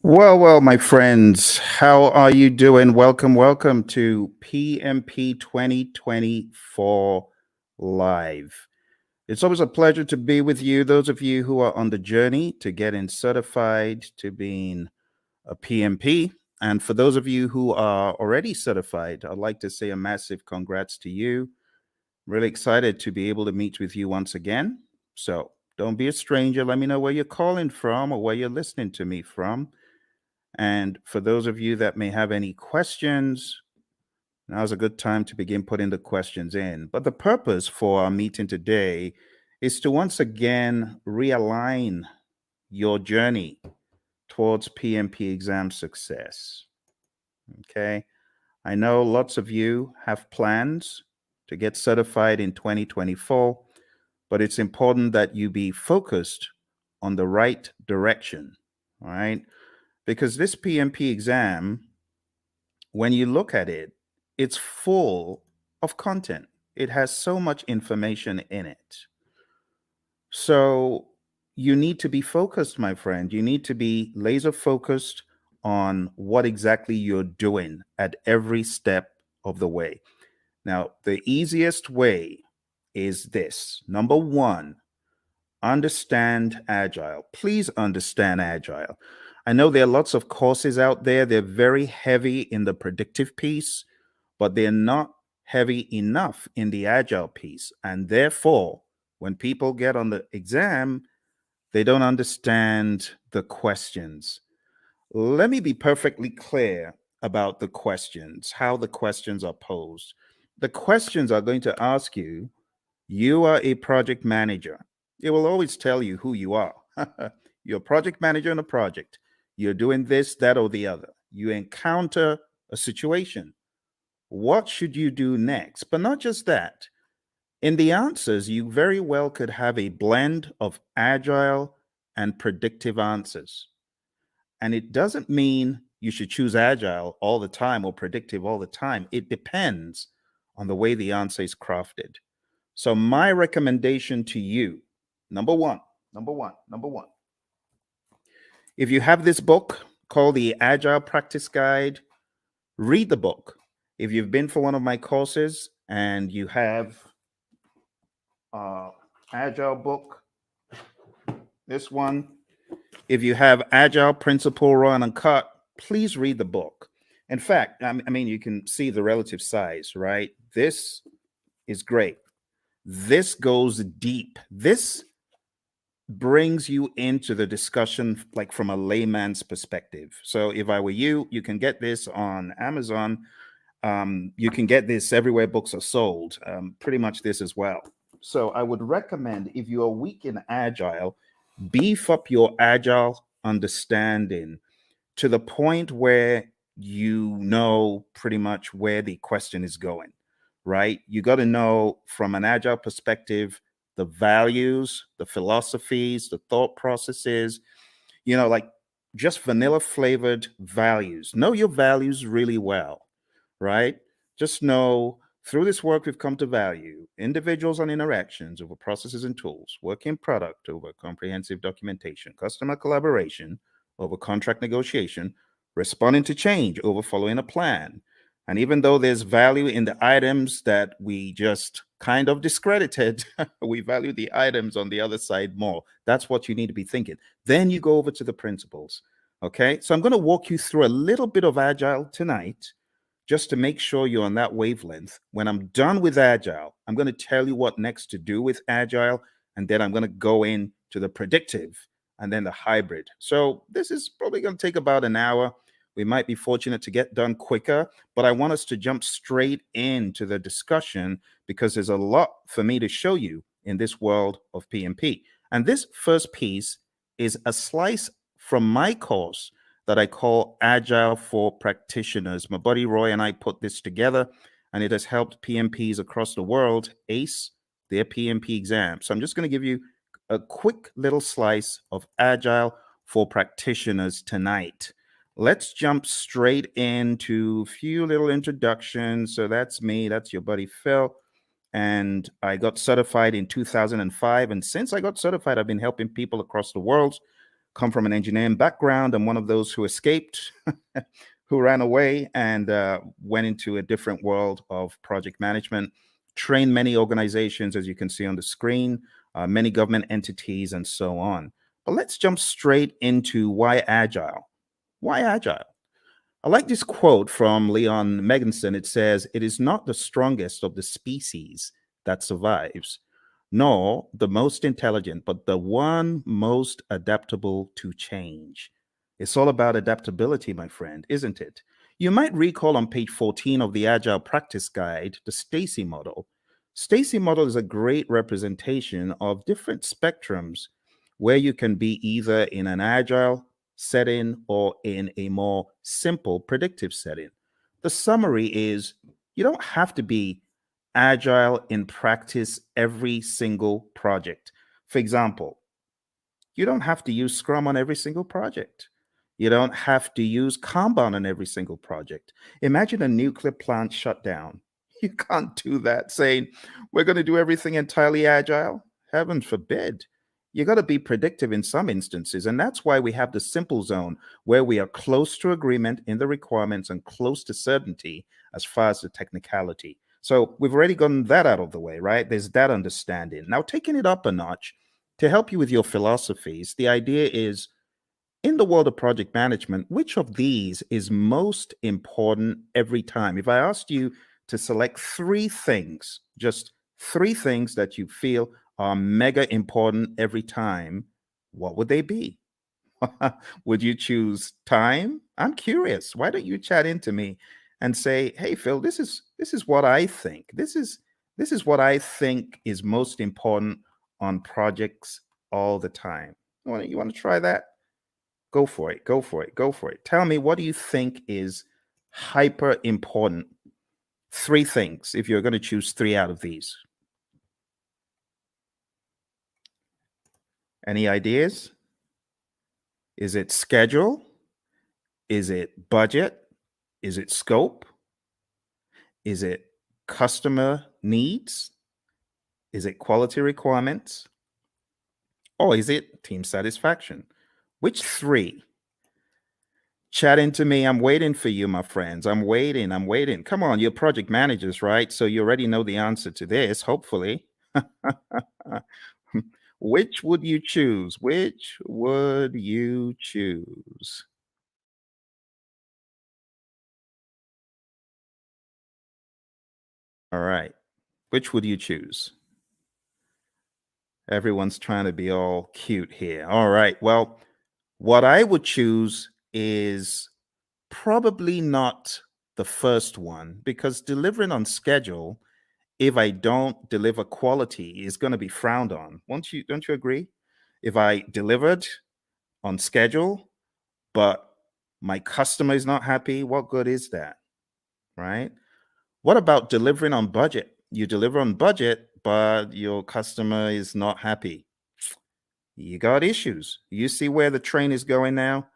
Well, my friends, how are you doing? Welcome to PMP 2024 Live. It's always a pleasure to be with you, those of you who are on the journey to getting certified to being a PMP. And for those of you who are already certified, I'd like to say a massive congrats to you. Really excited to be able to meet with you once again. So don't be a stranger. Let me know where you're calling from or where you're listening to me from. And for those of you that may have any questions, now's a good time to begin putting the questions in. But the purpose for our meeting today is to once again realign your journey towards PMP exam success. Okay. I know lots of you have plans to get certified in 2024, but it's important that you be focused on the right direction. All right. Because this PMP exam, when you look at it, it's full of content. It has so much information in it. So you need to be focused, my friend. You need to be laser focused on what exactly you're doing at every step of the way. Now, the easiest way is this. Number one, understand Agile. Please understand Agile. I know there are lots of courses out there. They're very heavy in the predictive piece, but they're not heavy enough in the Agile piece. And therefore, when people get on the exam, they don't understand the questions. Let me be perfectly clear about the questions, how the questions are posed. The questions are going to ask you, you are a project manager. It will always tell you who you are. You're a project manager in a project. You're doing this, that, or the other. You encounter a situation. What should you do next? But not just that. In the answers, you very well could have a blend of agile and predictive answers. And it doesn't mean you should choose agile all the time or predictive all the time. It depends on the way the answer is crafted. So my recommendation to you, number one, if you have this book called the Agile Practice Guide, read the book. If you've been for one of my courses and you have Agile book, this one, if you have Agile Principle Raw and Uncut, please read the book. In fact, I mean, you can see the relative size, right? This is great. This goes deep. This brings you into the discussion like from a layman's perspective. So if I were you, you can get this on Amazon. You can get this everywhere books are sold, pretty much this as well. So I would recommend, if you are weak in Agile, beef up your Agile understanding to the point where you know pretty much where the question is going, right? You got to know from an Agile perspective the values, the philosophies, the thought processes, like just vanilla flavored values. Know your values really well, right? Just know through this work we've come to value individuals and interactions over processes and tools, working product over comprehensive documentation, customer collaboration over contract negotiation, responding to change over following a plan. And even though there's value in the items that we just kind of discredited, we value the items on the other side more. That's what you need to be thinking. Then you go over to the principles. Okay. So I'm going to walk you through a little bit of Agile tonight just to make sure you're on that wavelength. When I'm done with Agile, I'm going to tell you what next to do with Agile. And then I'm going to go into the predictive and then the hybrid. So this is probably going to take about an hour. We might be fortunate to get done quicker, but I want us to jump straight into the discussion because there's a lot for me to show you in this world of PMP. And this first piece is a slice from my course that I call Agile for Practitioners. My buddy Roy and I put this together, and it has helped PMPs across the world ace their PMP exam. So I'm just going to give you a quick little slice of Agile for Practitioners tonight. Let's jump straight into a few little introductions. So that's me. That's your buddy Phil. And I got certified in 2005. And since I got certified, I've been helping people across the world come from an engineering background. I'm one of those who escaped, who ran away and went into a different world of project management, trained many organizations, as you can see on the screen, many government entities, and so on. But let's jump straight into why agile. Why agile? I like this quote from Leon Megginson. It says, "It is not the strongest of the species that survives, nor the most intelligent, but the one most adaptable to change." It's all about adaptability, my friend, isn't it? You might recall on page 14 of the Agile Practice Guide, the Stacy model. Stacy model is a great representation of different spectrums where you can be either in an agile setting or in a more simple predictive setting. The summary is you don't have to be agile in practice every single project. For example, you don't have to use Scrum on every single project. You don't have to use Kanban on every single project. Imagine a nuclear plant shutdown. You can't do that saying, we're going to do everything entirely agile. Heaven forbid. You got to be predictive in some instances. And that's why we have the simple zone where we are close to agreement in the requirements and close to certainty as far as the technicality. So we've already gotten that out of the way, right? There's that understanding. Now, taking it up a notch to help you with your philosophies, the idea is in the world of project management, which of these is most important every time? If I asked you to select three things, just three things that you feel are mega important every time, what would they be? Would you choose time? I'm curious. Why don't you chat into me and say, "Hey Phil, this is what I think. This is what I think is most important on projects all the time." You want to try that? Go for it. Go for it. Go for it. Tell me, what do you think is hyper important? Three things, if you're going to choose three out of these. Any ideas? Is it schedule? Is it budget? Is it scope? Is it customer needs? Is it quality requirements? Or is it team satisfaction? Which three? Chat into me. I'm waiting for you, my friends. I'm waiting. I'm waiting. Come on, you're project managers, right? So you already know the answer to this, hopefully. Which would you choose? Which would you choose? All right. Which would you choose? Everyone's trying to be all cute here. All right. Well, what I would choose is probably not the first one because delivering on schedule, if I don't deliver quality, is going to be frowned on. Don't you agree? If I delivered on schedule, but my customer is not happy, what good is that? Right? What about delivering on budget? You deliver on budget, but your customer is not happy. You got issues. You see where the train is going now?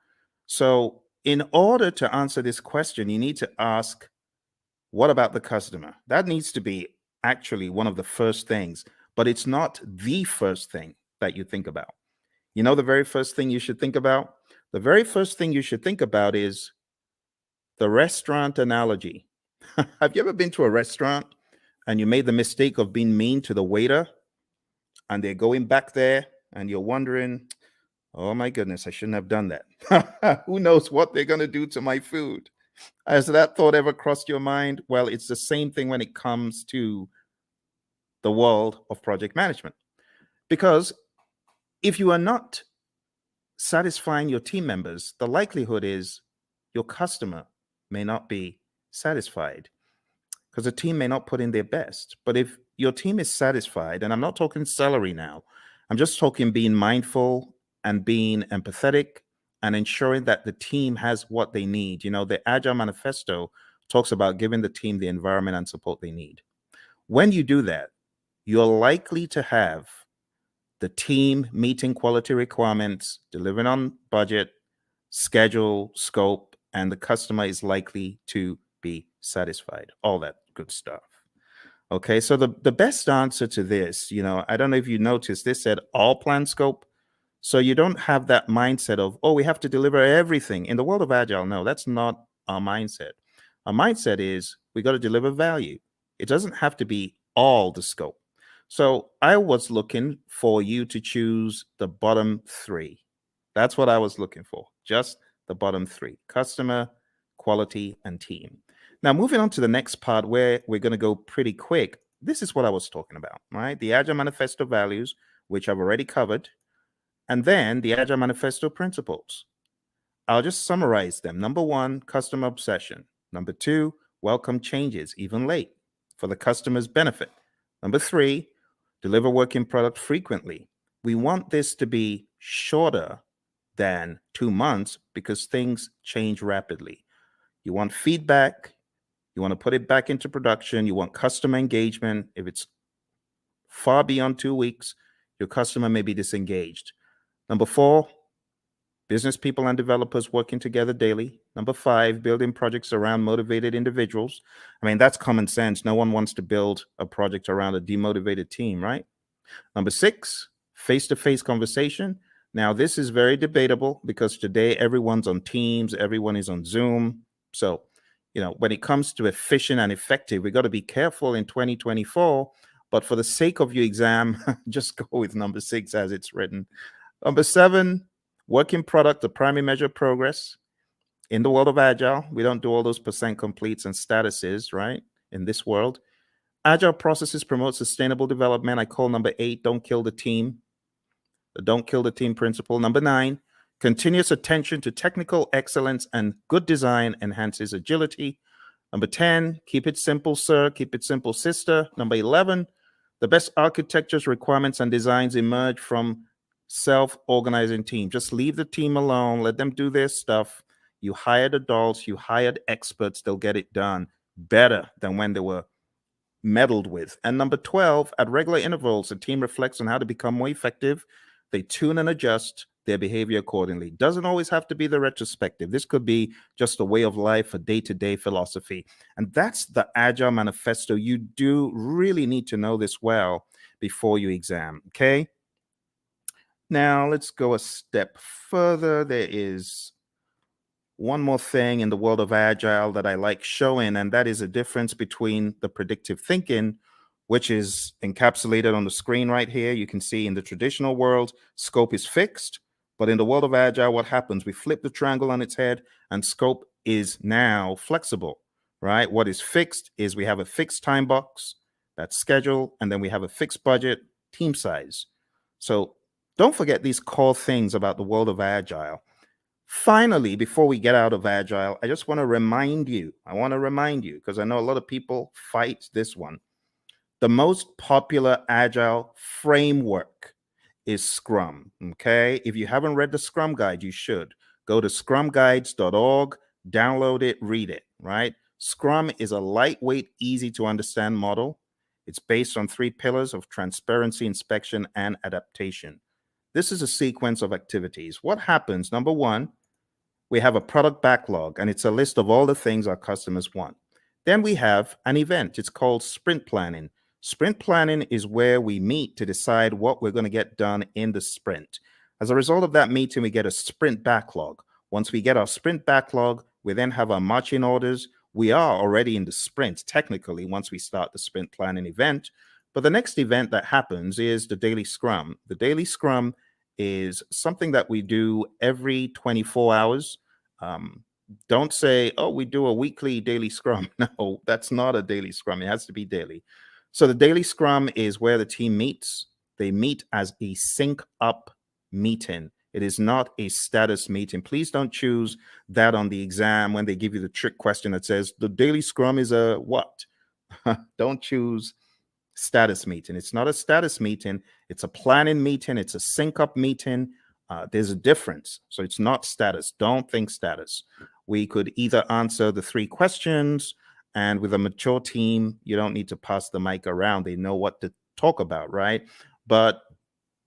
So, in order to answer this question, you need to ask, what about the customer? That needs to be actually one of the first things, but it's not the first thing that you think about. You know, the very first thing you should think about? The very first thing you should think about is the restaurant analogy. Have you ever been to a restaurant and you made the mistake of being mean to the waiter and they're going back there and you're wondering, oh my goodness, I shouldn't have done that. Who knows what they're going to do to my food? Has that thought ever crossed your mind? Well, it's the same thing when it comes to the world of project management. Because if you are not satisfying your team members, the likelihood is your customer may not be satisfied because the team may not put in their best. But if your team is satisfied, and I'm not talking salary now, I'm just talking being mindful and being empathetic and ensuring that the team has what they need. You know, the Agile Manifesto talks about giving the team the environment and support they need. When you do that, you're likely to have the team meeting quality requirements, delivering on budget, schedule, scope, and the customer is likely to be satisfied. All that good stuff. Okay, so the best answer to this, I don't know if you noticed, this said all plan scope. So you don't have that mindset of, oh, we have to deliver everything. In the world of Agile, no, that's not our mindset. Our mindset is we got to deliver value. It doesn't have to be all the scope. So I was looking for you to choose the bottom three. That's what I was looking for. Just the bottom three: customer, quality, and team. Now, moving on to the next part where we're going to go pretty quick. This is what I was talking about, right? The Agile Manifesto values, which I've already covered, and then the Agile Manifesto principles. I'll just summarize them. Number one, customer obsession. Number two, welcome changes, even late, for the customer's benefit. Number three, deliver working product frequently. We want this to be shorter than 2 months because things change rapidly. You want feedback, you want to put it back into production, you want customer engagement. If it's far beyond 2 weeks, your customer may be disengaged. Number four, business people and developers working together daily. Number five, building projects around motivated individuals. I mean, that's common sense. No one wants to build a project around a demotivated team, right? Number six, face-to-face conversation. Now, this is very debatable because today everyone's on Teams, everyone is on Zoom. So, when it comes to efficient and effective, we got to be careful in 2024. But for the sake of your exam, just go with number six as it's written. Number seven, working product, the primary measure of progress. In the world of Agile, we don't do all those percent completes and statuses, right? In this world, Agile processes promote sustainable development. I call number eight, don't kill the team. The don't kill the team principle. Number nine, continuous attention to technical excellence and good design enhances agility. Number 10, keep it simple, sir. Keep it simple, sister. Number 11, the best architectures, requirements, and designs emerge from self-organizing team. Just leave the team alone. Let them do their stuff. You hired adults. You hired experts. They'll get it done better than when they were meddled with. And number 12, at regular intervals, the team reflects on how to become more effective. They tune and adjust their behavior accordingly. Doesn't always have to be the retrospective. This could be just a way of life, a day-to-day philosophy. And that's the Agile Manifesto. You do really need to know this well before you exam, okay? Now, let's go a step further. There is one more thing in the world of Agile that I like showing, and that is a difference between the predictive thinking, which is encapsulated on the screen right here. You can see in the traditional world, scope is fixed. But in the world of Agile, what happens? We flip the triangle on its head, and scope is now flexible, right? What is fixed is we have a fixed time box, that's schedule, and then we have a fixed budget, team size. So don't forget these core things about the world of Agile. Finally, before we get out of Agile, I just want to remind you, because I know a lot of people fight this one. The most popular Agile framework is Scrum, okay? If you haven't read the Scrum Guide, you should. Go to scrumguides.org, download it, read it, right? Scrum is a lightweight, easy to understand model. It's based on 3 pillars of transparency, inspection, and adaptation. This is a sequence of activities. What happens? Number one, we have a product backlog, and it's a list of all the things our customers want. Then we have an event. It's called sprint planning. Sprint planning is where we meet to decide what we're going to get done in the sprint. As a result of that meeting, we get a sprint backlog. Once we get our sprint backlog, we then have our marching orders. We are already in the sprint, technically, once we start the sprint planning event. But the next event that happens is the daily scrum. The daily scrum is something that we do every 24 hours. Don't say, oh, we do a weekly daily scrum. No, that's not a daily scrum. It has to be daily. So the daily scrum is where the team meets. They meet as a sync up meeting. It is not a status meeting. Please don't choose that on the exam when they give you the trick question that says the daily scrum is a what? Don't choose status meeting. It's not a status meeting. It's a planning meeting. It's a sync up meeting. There's a difference. So it's not status. Don't think status. We could either answer the 3 questions, and with a mature team, you don't need to pass the mic around. They know what to talk about, right? But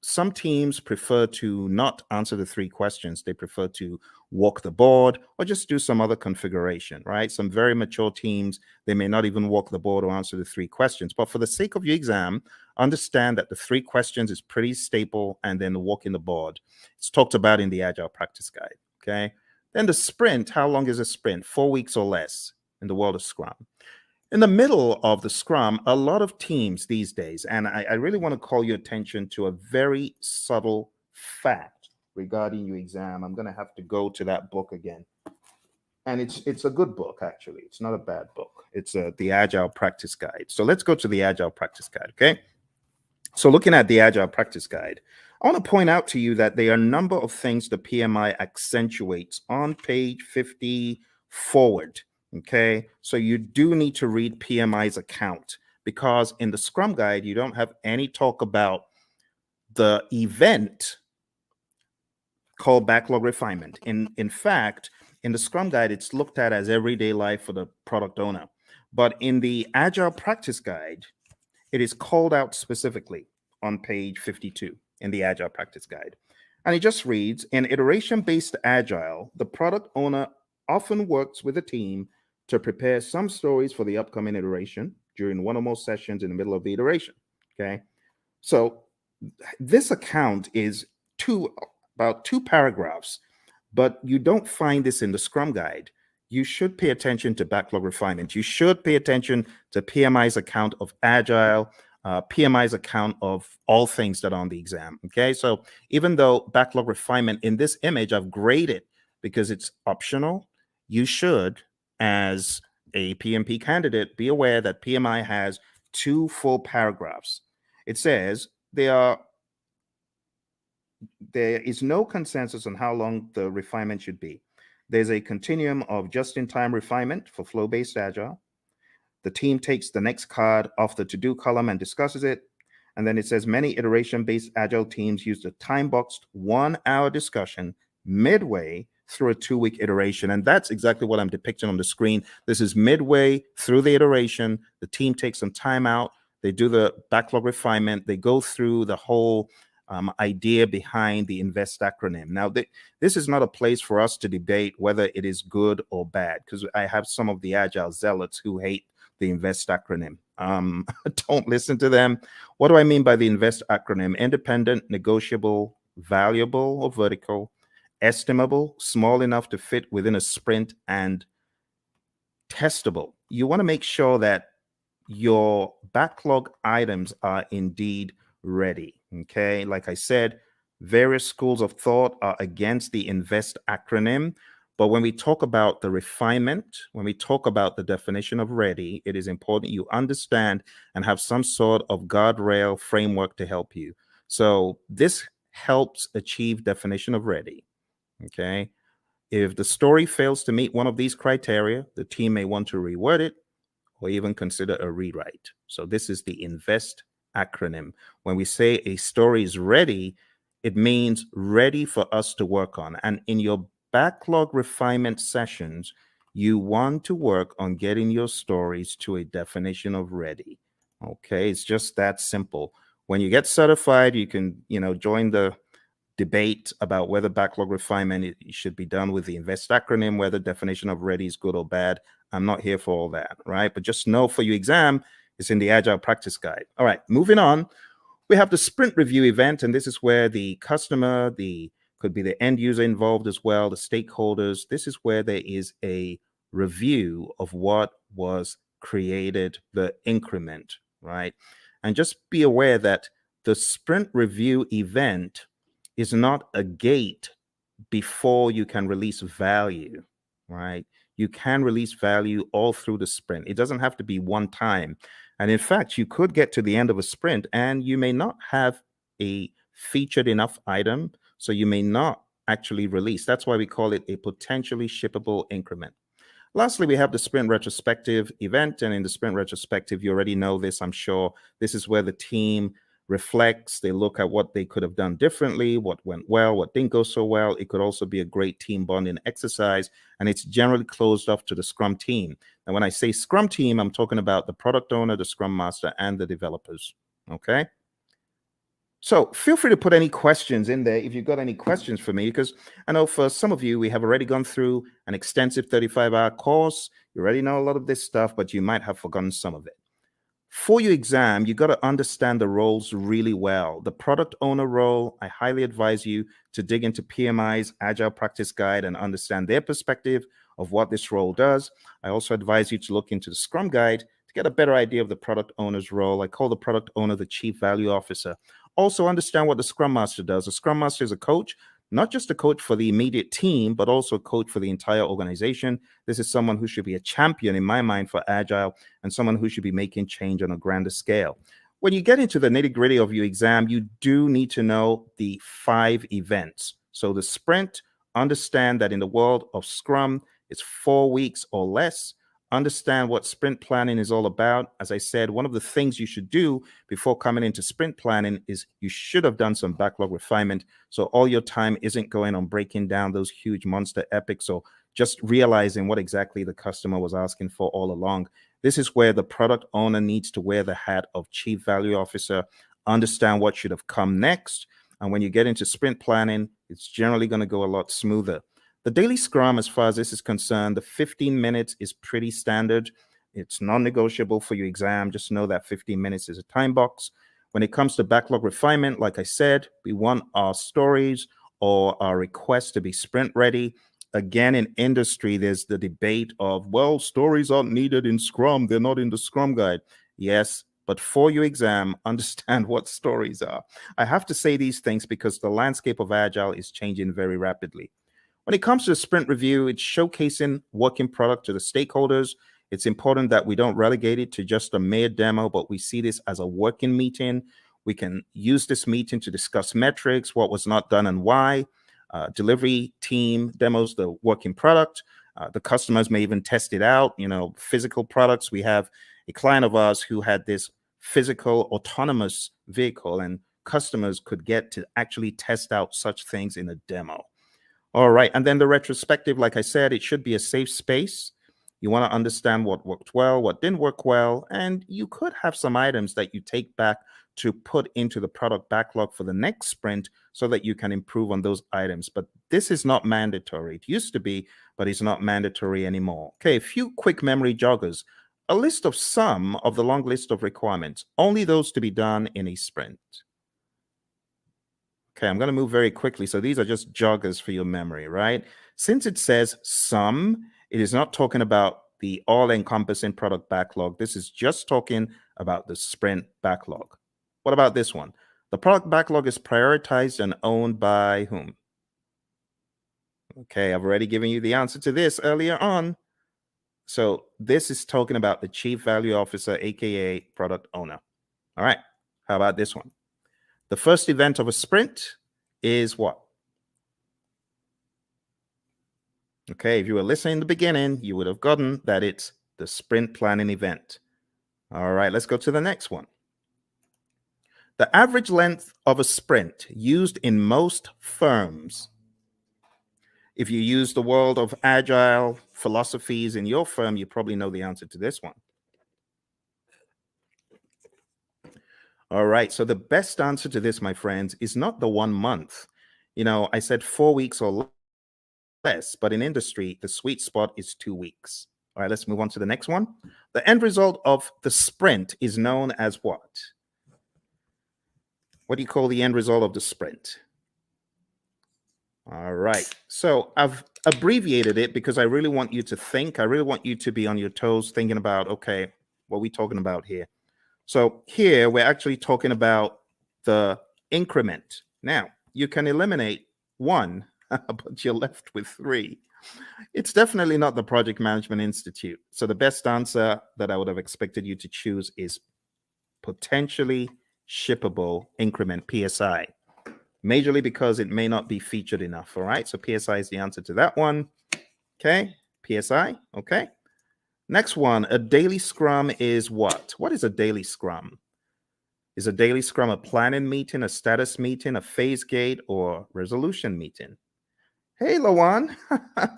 some teams prefer to not answer the 3 questions. They prefer to walk the board or just do some other configuration, right? Some very mature teams, they may not even walk the board or answer the 3 questions. But for the sake of your exam, understand that the 3 questions is pretty staple, and then the walking the board. It's talked about in the Agile Practice Guide, okay? Then the sprint, how long is a sprint? 4 weeks or less in the world of Scrum. In the middle of the Scrum, a lot of teams these days, and I really want to call your attention to a very subtle fact regarding your exam. I'm going to have to go to that book again. And it's a good book, actually. It's not a bad book. It's the Agile Practice Guide. So let's go to the Agile Practice Guide, okay? So looking at the Agile Practice Guide, I want to point out to you that there are a number of things the PMI accentuates on page 50 forward. Okay, so you do need to read PMI's account, because in the Scrum Guide, you don't have any talk about the event called backlog refinement. In fact, in the Scrum Guide, it's looked at as everyday life for the product owner. But in the Agile Practice Guide, it is called out specifically on page 52 in the Agile Practice Guide. And it just reads, in iteration-based Agile, the product owner often works with a team to prepare some stories for the upcoming iteration during one or more sessions in the middle of the iteration, okay? So this account is about 2 paragraphs, but you don't find this in the Scrum Guide. You should pay attention to backlog refinement. You should pay attention to PMI's account of Agile, PMI's account of all things that are on the exam, okay? So even though backlog refinement in this image, I've graded because it's optional, you should, as a PMP candidate, be aware that PMI has 2 full paragraphs. It says there is no consensus on how long the refinement should be. There's a continuum of just-in-time refinement for flow-based Agile. The team takes the next card off the to-do column and discusses it. And then it says many iteration-based Agile teams use the time-boxed 1-hour discussion midway through a 2-week iteration. And that's exactly what I'm depicting on the screen. This is midway through the iteration. The team takes some time out. They do the backlog refinement. They go through the whole idea behind the INVEST acronym. Now, this is not a place for us to debate whether it is good or bad, because I have some of the Agile zealots who hate the INVEST acronym. Don't listen to them. What do I mean by the INVEST acronym? Independent, negotiable, valuable or vertical, estimable, small enough to fit within a sprint, and testable. You want to make sure that your backlog items are indeed ready, okay? Like I said, various schools of thought are against the INVEST acronym, but when we talk about the refinement, when we talk about the definition of ready, it is important you understand and have some sort of guardrail framework to help you. So this helps achieve definition of ready, okay? If the story fails to meet one of these criteria, the team may want to reword it or even consider a rewrite. So this is the INVEST acronym. When we say a story is ready, it means ready for us to work on. And in your backlog refinement sessions, you want to work on getting your stories to a definition of ready. Okay, it's just that simple. When you get certified, you can, join the debate about whether backlog refinement should be done with the INVEST acronym, whether definition of ready is good or bad. I'm not here for all that, right? But just know for your exam, it's in the Agile Practice Guide. All right, moving on. We have the sprint review event, and this is where the customer, could be the end user involved as well, the stakeholders. This is where there is a review of what was created, the increment, right? And just be aware that the sprint review event is not a gate before you can release value, right? You can release value all through the sprint. It doesn't have to be one time. And in fact, you could get to the end of a sprint and you may not have a featured enough item, so you may not actually release. That's why we call it a potentially shippable increment. Lastly, we have the sprint retrospective event. And in the sprint retrospective, you already know this, I'm sure. This is where the team reflects, they look at what they could have done differently, what went well, what didn't go so well. It could also be a great team bonding exercise, and it's generally closed off to the Scrum team. And when I say Scrum team, I'm talking about the product owner, the Scrum master, and the developers, okay? So feel free to put any questions in there if you've got any questions for me, because I know for some of you, we have already gone through an extensive 35-hour course. You already know a lot of this stuff, but you might have forgotten some of it. For your exam, you got to understand the roles really well. The product owner role, I highly advise you to dig into PMI's Agile Practice Guide and understand their perspective of what this role does. I also advise you to look into the Scrum Guide to get a better idea of the product owner's role. I call the product owner the Chief Value Officer. Also understand what the Scrum Master does. The Scrum Master is a coach, not just a coach for the immediate team, but also a coach for the entire organization. This is someone who should be a champion in my mind for Agile and someone who should be making change on a grander scale. When you get into the nitty-gritty of your exam, you do need to know the 5 events. So the sprint, understand that in the world of Scrum, it's 4 weeks or less. Understand what sprint planning is all about. As I said, one of the things you should do before coming into sprint planning is you should have done some backlog refinement. So all your time isn't going on breaking down those huge monster epics or just realizing what exactly the customer was asking for all along. This is where the product owner needs to wear the hat of Chief Value Officer, understand what should have come next. And when you get into sprint planning, it's generally going to go a lot smoother. The daily scrum, as far as this is concerned, the 15 minutes is pretty standard. It's non-negotiable for your exam. Just know that 15 minutes is a time box. When it comes to backlog refinement, like I said, we want our stories or our requests to be sprint ready. Again, in industry, there's the debate of, well, stories aren't needed in Scrum. They're not in the Scrum Guide. Yes, but for your exam, understand what stories are. I have to say these things because the landscape of Agile is changing very rapidly. When it comes to the sprint review, it's showcasing working product to the stakeholders. It's important that we don't relegate it to just a mere demo, but we see this as a working meeting. We can use this meeting to discuss metrics, what was not done and why. Delivery team demos the working product. The customers may even test it out. Physical products. We have a client of ours who had this physical autonomous vehicle, and customers could get to actually test out such things in a demo. All right. And then the retrospective, like I said, it should be a safe space. You want to understand what worked well, what didn't work well, and you could have some items that you take back to put into the product backlog for the next sprint so that you can improve on those items. But this is not mandatory. It used to be, but it's not mandatory anymore. Okay, a few quick memory joggers. A list of some of the long list of requirements, only those to be done in a sprint. Okay, I'm going to move very quickly. So these are just joggers for your memory, right? Since it says some, it is not talking about the all-encompassing product backlog. This is just talking about the sprint backlog. What about this one? The product backlog is prioritized and owned by whom? Okay, I've already given you the answer to this earlier on. So this is talking about the Chief Value Officer, aka product owner. All right, how about this one? The first event of a sprint is what? Okay, if you were listening in the beginning, you would have gotten that it's the sprint planning event. All right, let's go to the next one. The average length of a sprint used in most firms. If you use the world of Agile philosophies in your firm, you probably know the answer to this one. All right, so the best answer to this, my friends, is not the 1 month. I said 4 weeks or less, but in industry, the sweet spot is 2 weeks. All right, let's move on to the next one. The end result of the sprint is known as what? What do you call the end result of the sprint? All right, so I've abbreviated it because I really want you to think. I really want you to be on your toes thinking about, okay, what are we talking about here? So here we're actually talking about the increment. Now, you can eliminate 1, but you're left with 3. It's definitely not the Project Management Institute. So the best answer that I would have expected you to choose is potentially shippable increment, PSI. Majorly because it may not be featured enough. All right, so PSI is the answer to that one. Okay, PSI. Okay. Next one, a daily scrum is what? What is a daily scrum? Is a daily scrum a planning meeting, a status meeting, a phase gate, or resolution meeting? Hey, Lawan.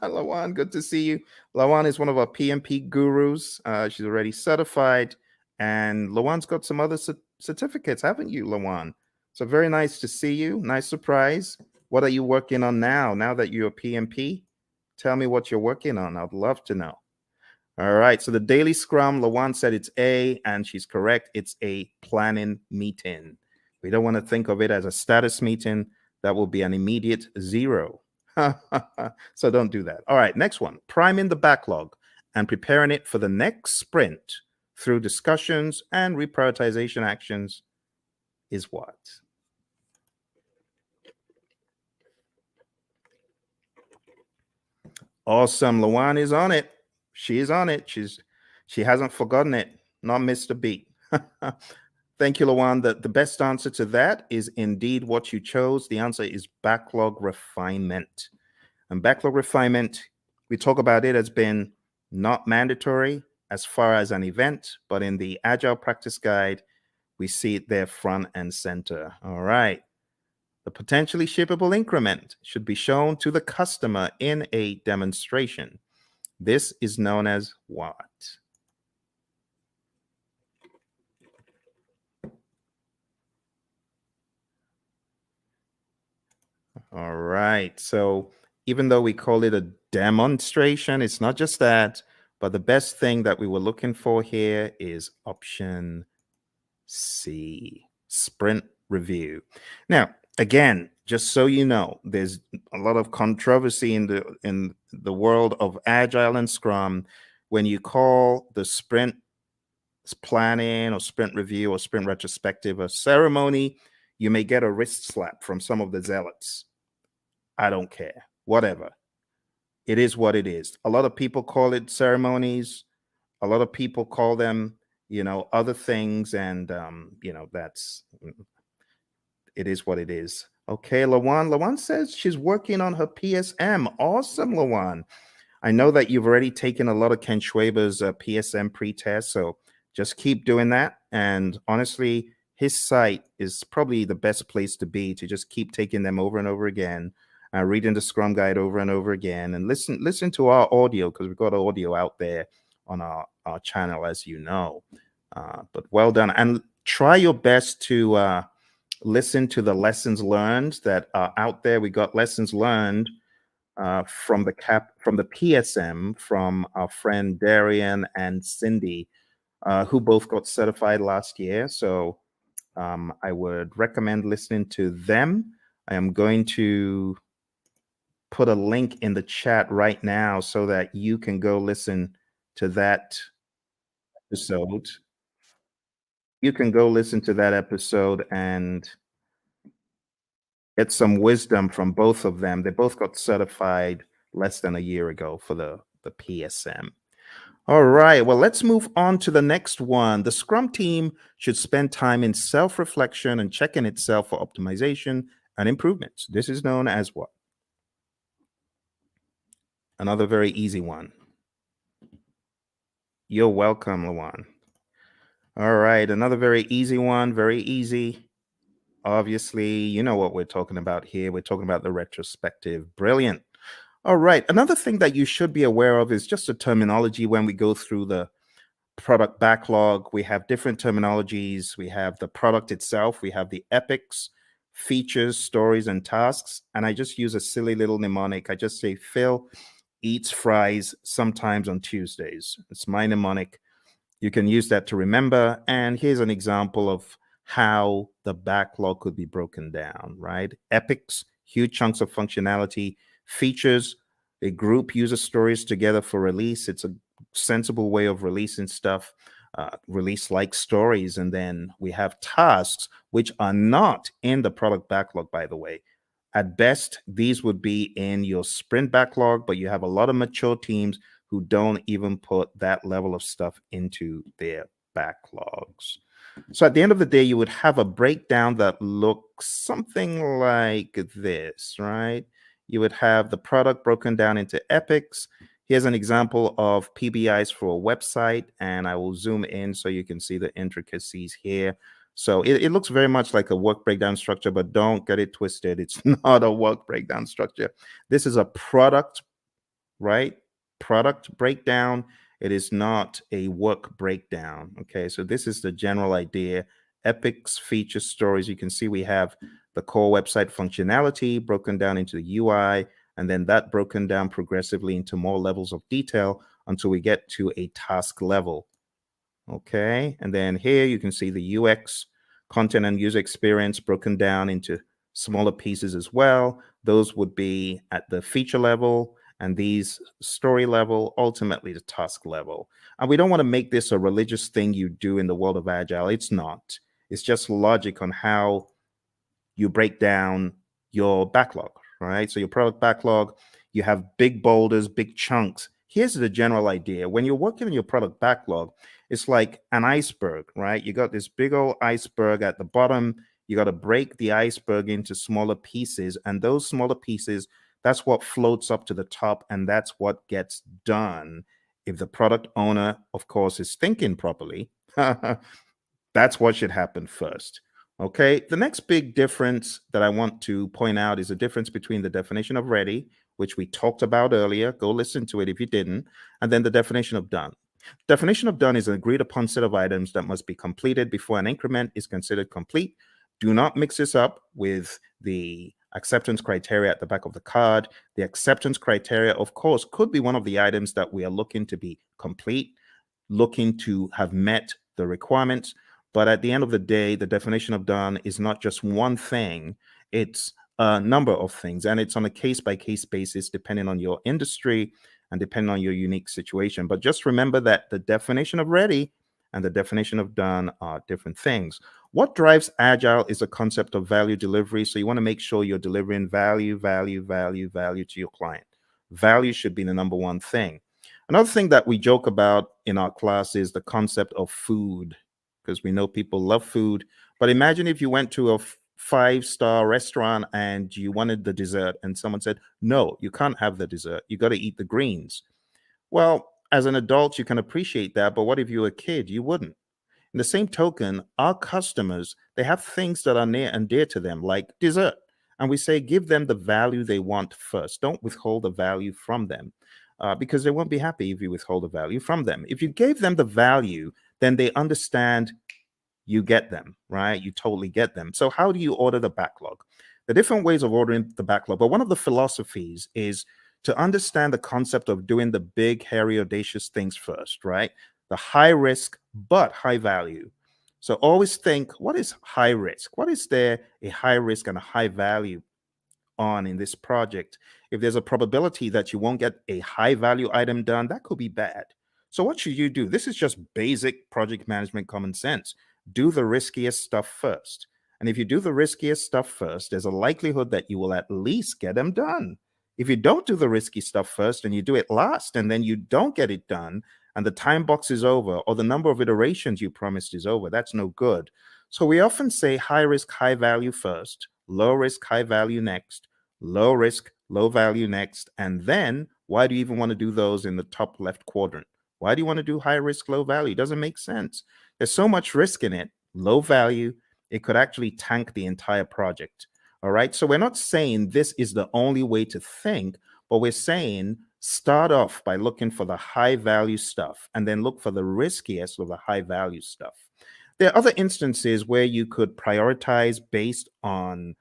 Lawan, good to see you. Lawan is one of our PMP gurus. She's already certified. And Lawan's got some other certificates, haven't you, Lawan? So very nice to see you. Nice surprise. What are you working on now that you're a PMP? Tell me what you're working on. I'd love to know. All right. So the daily scrum, Lawan said it's A, and she's correct. It's a planning meeting. We don't want to think of it as a status meeting. That will be an immediate 0. So don't do that. All right. Next one, priming the backlog and preparing it for the next sprint through discussions and reprioritization actions is what? Awesome. Lawan is on it. She is on it. She hasn't forgotten it. Not missed a beat. Thank you, Lawan. The best answer to that is indeed what you chose. The answer is backlog refinement. And backlog refinement, we talk about it as being not mandatory as far as an event, but in the Agile Practice Guide, we see it there front and center. All right. The potentially shippable increment should be shown to the customer in a demonstration. This is known as what? All right. So even though we call it a demonstration, it's not just that, but the best thing that we were looking for here is option C, sprint review. Now, again, just so you know, there's a lot of controversy in the world of Agile and Scrum. When you call the sprint planning or sprint review or sprint retrospective a ceremony, you may get a wrist slap from some of the zealots. I don't care. Whatever. It is what it is. A lot of people call it ceremonies. A lot of people call them, other things. And, that's, it is what it is. Okay, Lawan. Lawan says she's working on her PSM. Awesome, Lawan. I know that you've already taken a lot of Ken Schwaber's PSM pre-test, so just keep doing that. And honestly, his site is probably the best place to be to just keep taking them over and over again, reading the Scrum Guide over and over again, and listen to our audio because we've got audio out there on our channel, as you know. But well done, and try your best to listen to the lessons learned that are out there. We got lessons learned from the PSM from our friend Darian and Cindy, who both got certified last year. So I would recommend listening to them. I am going to put a link in the chat right now so that you can go listen to that episode. You can go listen to that episode and get some wisdom from both of them. They both got certified less than a year ago for the PSM. All right, well, let's move on to the next one. The Scrum team should spend time in self-reflection and checking itself for optimization and improvements. This is known as what? Another very easy one. You're welcome, Lawan. All right, another very easy one, very easy. Obviously, you know what we're talking about here. We're talking about the retrospective. Brilliant. All right, another thing that you should be aware of is just the terminology when we go through the product backlog. We have different terminologies. We have the product itself. We have the epics, features, stories, and tasks. And I just use a silly little mnemonic. I just say Phil eats fries sometimes on Tuesdays. It's my mnemonic. You can use that to remember. And here's an example of how the backlog could be broken down, right? Epics, huge chunks of functionality. Features, a group user stories together for release. It's a sensible way of releasing stuff, release like stories. And then we have tasks, which are not in the product backlog, by the way. At best, these would be in your sprint backlog, but you have a lot of mature teams who don't even put that level of stuff into their backlogs. So at the end of the day, you would have a breakdown that looks something like this, right? You would have the product broken down into epics. Here's an example of PBIs for a website, and I will zoom in so you can see the intricacies here. So it looks very much like a work breakdown structure, but don't get it twisted. It's not a work breakdown structure. This is a product, right? Product breakdown. It is not a work breakdown. Okay, so this is the general idea. epics, feature stories. You can see we have the core website functionality broken down into the UI, and then that broken down progressively into more levels of detail until we get to a task level. Okay, and then here you can see the UX, content and user experience broken down into smaller pieces as well. Those would be at the feature level, and these story level, ultimately the task level. And we don't want to make this a religious thing you do in the world of Agile. It's not. It's just logic on how you break down your backlog, right? So your product backlog, you have big boulders, big chunks. Here's the general idea. When you're working on your product backlog, it's like an iceberg, right? You got this big old iceberg at the bottom. You got to break the iceberg into smaller pieces. And those smaller pieces, that's what floats up to the top. And that's what gets done. If the product owner, of course, is thinking properly, that's what should happen first. Okay. The next big difference that I want to point out is the difference between the definition of ready, which we talked about earlier. Go listen to it if you didn't. And then the definition of done. Definition of done is an agreed upon set of items that must be completed before an increment is considered complete. Do not mix this up with the acceptance criteria at the back of the card. The acceptance criteria, of course, could be one of the items that we are looking to be complete, looking to have met the requirements. But at the end of the day, the definition of done is not just one thing, it's a number of things. And it's on a case by case basis, depending on your industry and depending on your unique situation. But just remember that the definition of ready and the definition of done are different things. What drives Agile is a concept of value delivery. So you want to make sure you're delivering value to your client. Value should be the number one thing. Another thing that we joke about in our class is the concept of food, because we know people love food. But imagine if you went to a five-star restaurant and you wanted the dessert and someone said, no, you can't have the dessert. You got to eat the greens. Well, as an adult, you can appreciate that. But what if you were a kid? You wouldn't. In the same token, our customers, they have things that are near and dear to them, like dessert. And we say, give them the value they want first. Don't withhold the value from them because they won't be happy if you withhold the value from them. If you gave them the value, then they understand you get them, right? You totally get them. So how do you order the backlog? The different ways of ordering the backlog, but one of the philosophies is to understand the concept of doing the big, hairy, audacious things first, right? The high risk, but high value. So always think, what is high risk? What is there a high risk and a high value on in this project? If there's a probability that you won't get a high value item done, that could be bad. So what should you do? This is just basic project management common sense. Do the riskiest stuff first. And if you do the riskiest stuff first, there's a likelihood that you will at least get them done. If you don't do the risky stuff first and you do it last and then you don't get it done and the time box is over or the number of iterations you promised is over, that's no good. So we often say high risk, high value first, low risk, high value next, low risk, low value next. And then why do you even want to do those in the top left quadrant? Why do you want to do high risk, low value? It doesn't make sense. There's so much risk in it. Low value, it could actually tank the entire project. All right. So we're not saying this is the only way to think, but we're saying start off by looking for the high value stuff and then look for the riskiest of the high value stuff. There are other instances where you could prioritize based on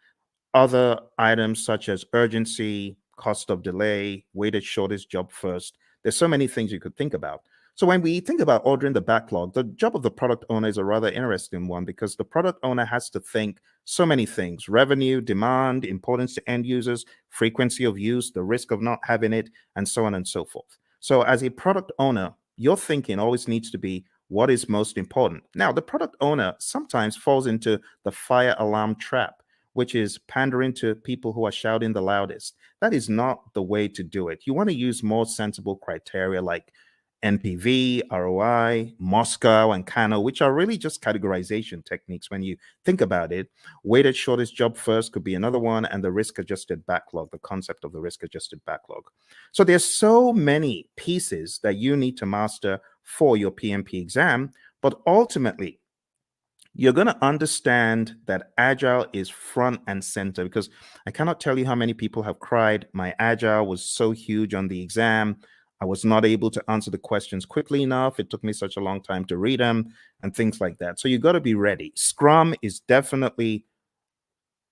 other items such as urgency, cost of delay, weighted shortest job first. There's so many things you could think about. So when we think about ordering the backlog, the job of the product owner is a rather interesting one because the product owner has to think so many things: revenue, demand, importance to end users, frequency of use, the risk of not having it, and so on and so forth. So as a product owner, your thinking always needs to be what is most important. Now, the product owner sometimes falls into the fire alarm trap, which is pandering to people who are shouting the loudest. That is not the way to do it. You want to use more sensible criteria like NPV, ROI, Moscow, and Kano, which are really just categorization techniques when you think about it. Weighted shortest job first could be another one, and the risk-adjusted backlog, the concept of the risk-adjusted backlog. So there's so many pieces that you need to master for your PMP exam, but ultimately, you're going to understand that Agile is front and center, because I cannot tell you how many people have cried, my Agile was so huge on the exam. I was not able to answer the questions quickly enough. It took me such a long time to read them and things like that. So you got to be ready. Scrum is definitely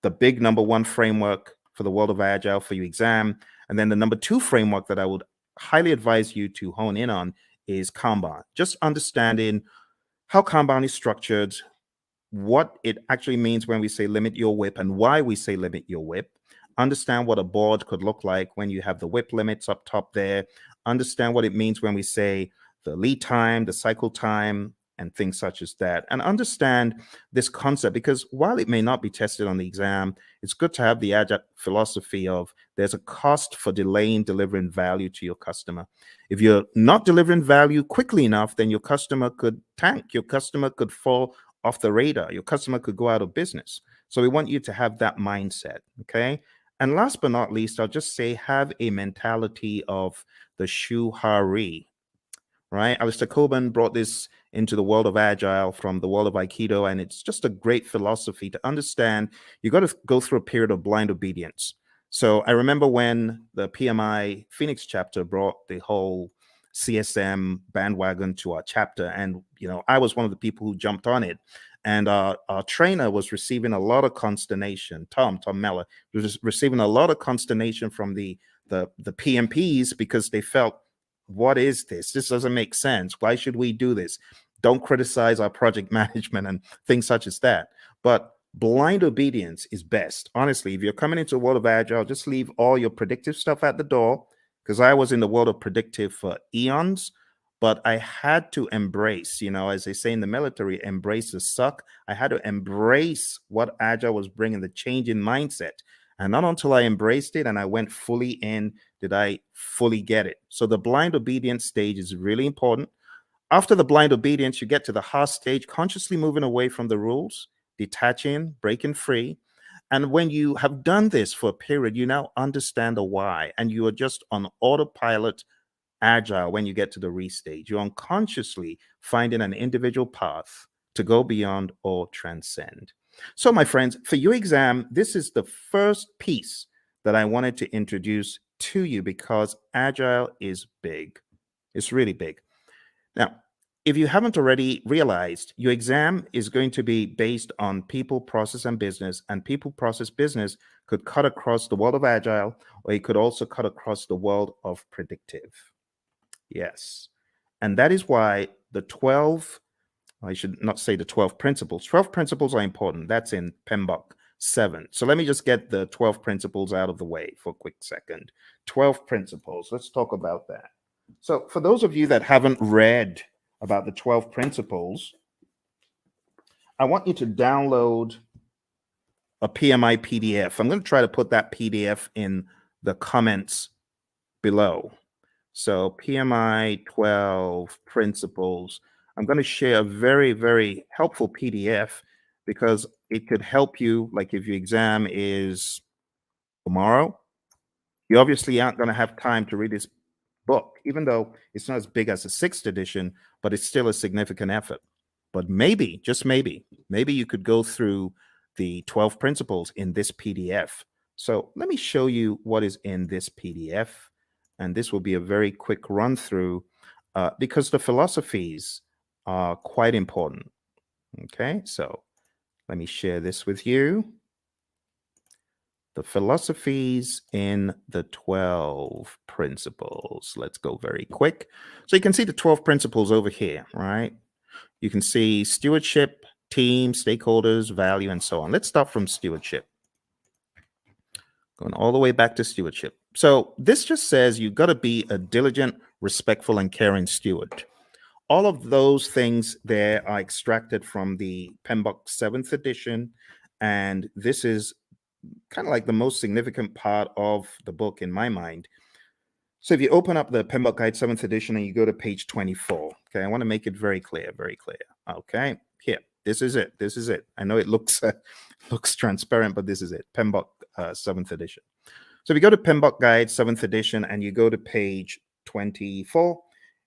the big number one framework for the world of Agile for your exam. And then the number two framework that I would highly advise you to hone in on is Kanban. Just understanding how Kanban is structured, what it actually means when we say limit your WIP and why we say limit your WIP. Understand what a board could look like when you have the WIP limits up top there. Understand what it means when we say the lead time, the cycle time, and things such as that. And understand this concept, because while it may not be tested on the exam, it's good to have the agile philosophy of there's a cost for delaying delivering value to your customer. If you're not delivering value quickly enough, then your customer could tank, your customer could fall off the radar, your customer could go out of business. So we want you to have that mindset, okay? And last but not least, I'll just say have a mentality of the shuhari, right? Alistair Coburn brought this into the world of Agile from the world of Aikido, and it's just a great philosophy to understand. You got to go through a period of blind obedience. So I remember when the PMI Phoenix chapter brought the whole CSM bandwagon to our chapter, and I was one of the people who jumped on it. And our trainer was receiving a lot of consternation. Tom Meller was receiving a lot of consternation from the PMPs because they felt, what is this? This doesn't make sense. Why should we do this? Don't criticize our project management and things such as that. But blind obedience is best. Honestly, if you're coming into the world of Agile, just leave all your predictive stuff at the door, because I was in the world of predictive for eons, but I had to embrace, as they say in the military, embrace the suck. I had to embrace what Agile was bringing, the change in mindset. And not until I embraced it and I went fully in did I fully get it. So the blind obedience stage is really important. After the blind obedience, you get to the heart stage, consciously moving away from the rules, detaching, breaking free. And when you have done this for a period, you now understand the why, and you are just on autopilot Agile when you get to the restage. You're unconsciously finding an individual path to go beyond or transcend. So, my friends, for your exam, this is the first piece that I wanted to introduce to you, because Agile is big. It's really big. Now, if you haven't already realized, your exam is going to be based on people, process, and business. And people, process, business could cut across the world of Agile, or it could also cut across the world of predictive. Yes. And that is why the 12, I should not say the 12 principles. 12 principles are important. That's in PMBOK 7. So let me just get the 12 principles out of the way for a quick second. 12 principles. Let's talk about that. So for those of you that haven't read about the 12 principles, I want you to download a PMI PDF. I'm going to try to put that PDF in the comments below. So PMI 12 principles. I'm going to share a very, very helpful PDF, because it could help you. Like if your exam is tomorrow, you obviously aren't going to have time to read this book, even though it's not as big as the 6th edition, but it's still a significant effort. But maybe, just maybe you could go through the 12 principles in this PDF. So let me show you what is in this PDF. And this will be a very quick run through, because the philosophies are quite important. Okay, so let me share this with you. The philosophies in the 12 principles. Let's go very quick. So you can see the 12 principles over here, right? You can see stewardship, team, stakeholders, value, and so on. Let's start from stewardship. Going all the way back to stewardship. So this just says you got to be a diligent, respectful, and caring steward. All of those things there are extracted from the PMBOK 7th edition, and this is kind of like the most significant part of the book in my mind. So if you open up the PMBOK Guide 7th edition and you go to page 24, okay, I want to make it very clear, very clear. Okay, here, this is it. This is it. I know it looks looks transparent, but this is it. PMBOK 7th edition. So if you go to PMBOK Guide 7th edition and you go to page 24,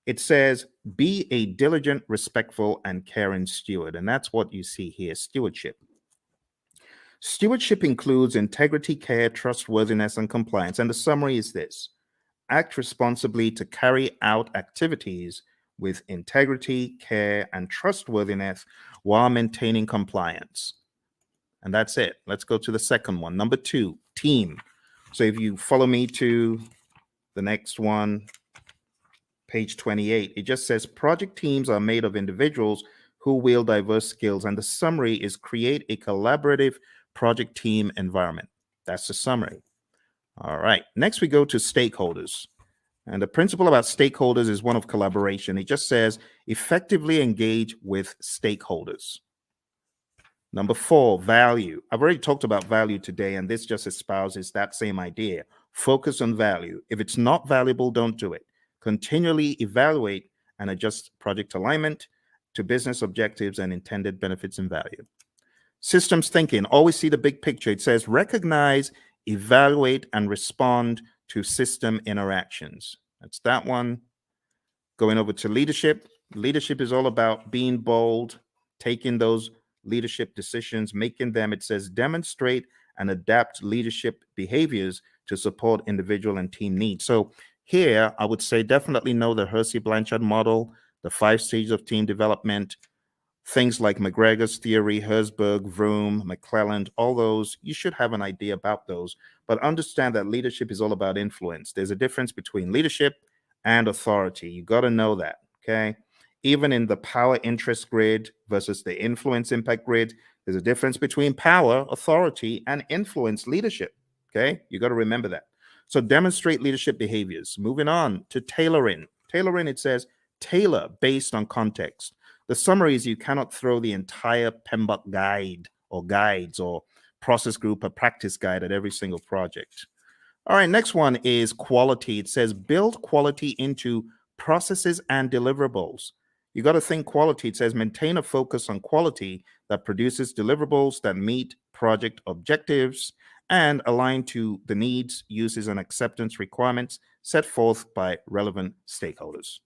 it says, be a diligent, respectful, and caring steward. And that's what you see here, stewardship. Stewardship includes integrity, care, trustworthiness, and compliance. And the summary is this: act responsibly to carry out activities with integrity, care, and trustworthiness while maintaining compliance. And that's it. Let's go to the second one. Number 2, team. So if you follow me to the next one, page 28, it just says project teams are made of individuals who wield diverse skills. And the summary is create a collaborative project team environment. That's the summary. All right. Next, we go to stakeholders. And the principle about stakeholders is one of collaboration. It just says effectively engage with stakeholders. Number 4, value. I've already talked about value today, and this just espouses that same idea. Focus on value. If it's not valuable, don't do it. Continually evaluate and adjust project alignment to business objectives and intended benefits and value. Systems thinking. Always see the big picture. It says recognize, evaluate, and respond to system interactions. That's that one. Going over to leadership. Leadership is all about being bold, taking those leadership decisions, making them, it says, demonstrate and adapt leadership behaviors to support individual and team needs. So here, I would say definitely know the Hersey-Blanchard model, the 5 stages of team development, things like McGregor's theory, Herzberg, Vroom, McClelland, all those, you should have an idea about those. But understand that leadership is all about influence. There's a difference between leadership and authority. You got to know that, okay? Even in the power interest grid versus the influence impact grid, there's a difference between power, authority, and influence leadership, okay? You got to remember that. So demonstrate leadership behaviors. Moving on to tailoring. Tailoring, it says, tailor based on context. The summary is you cannot throw the entire PMBOK guide or guides or process group or practice guide at every single project. All right, next one is quality. It says build quality into processes and deliverables. You got to think quality. It says maintain a focus on quality that produces deliverables that meet project objectives and align to the needs, uses, and acceptance requirements set forth by relevant stakeholders.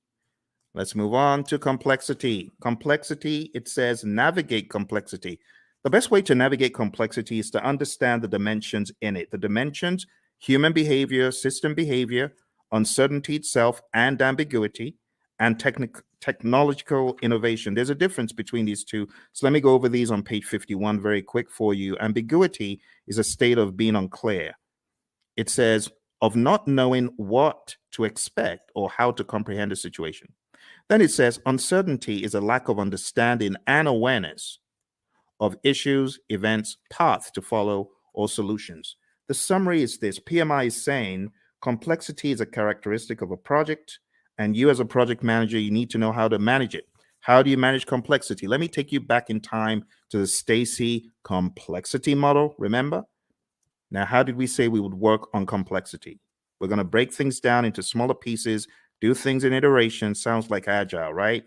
Let's move on to complexity. Complexity, it says navigate complexity. The best way to navigate complexity is to understand the dimensions in it. The dimensions, human behavior, system behavior, uncertainty itself, and ambiguity, and technological innovation. There's a difference between these two. So let me go over these on page 51 very quick for you. Ambiguity is a state of being unclear. It says of not knowing what to expect or how to comprehend a situation. Then it says uncertainty is a lack of understanding and awareness of issues, events, paths to follow, or solutions. The summary is this. PMI is saying complexity is a characteristic of a project, and you as a project manager, you need to know how to manage it. How do you manage complexity? Let me take you back in time to the Stacy complexity model, remember? Now, how did we say we would work on complexity? We're going to break things down into smaller pieces, do things in iteration. Sounds like agile, right?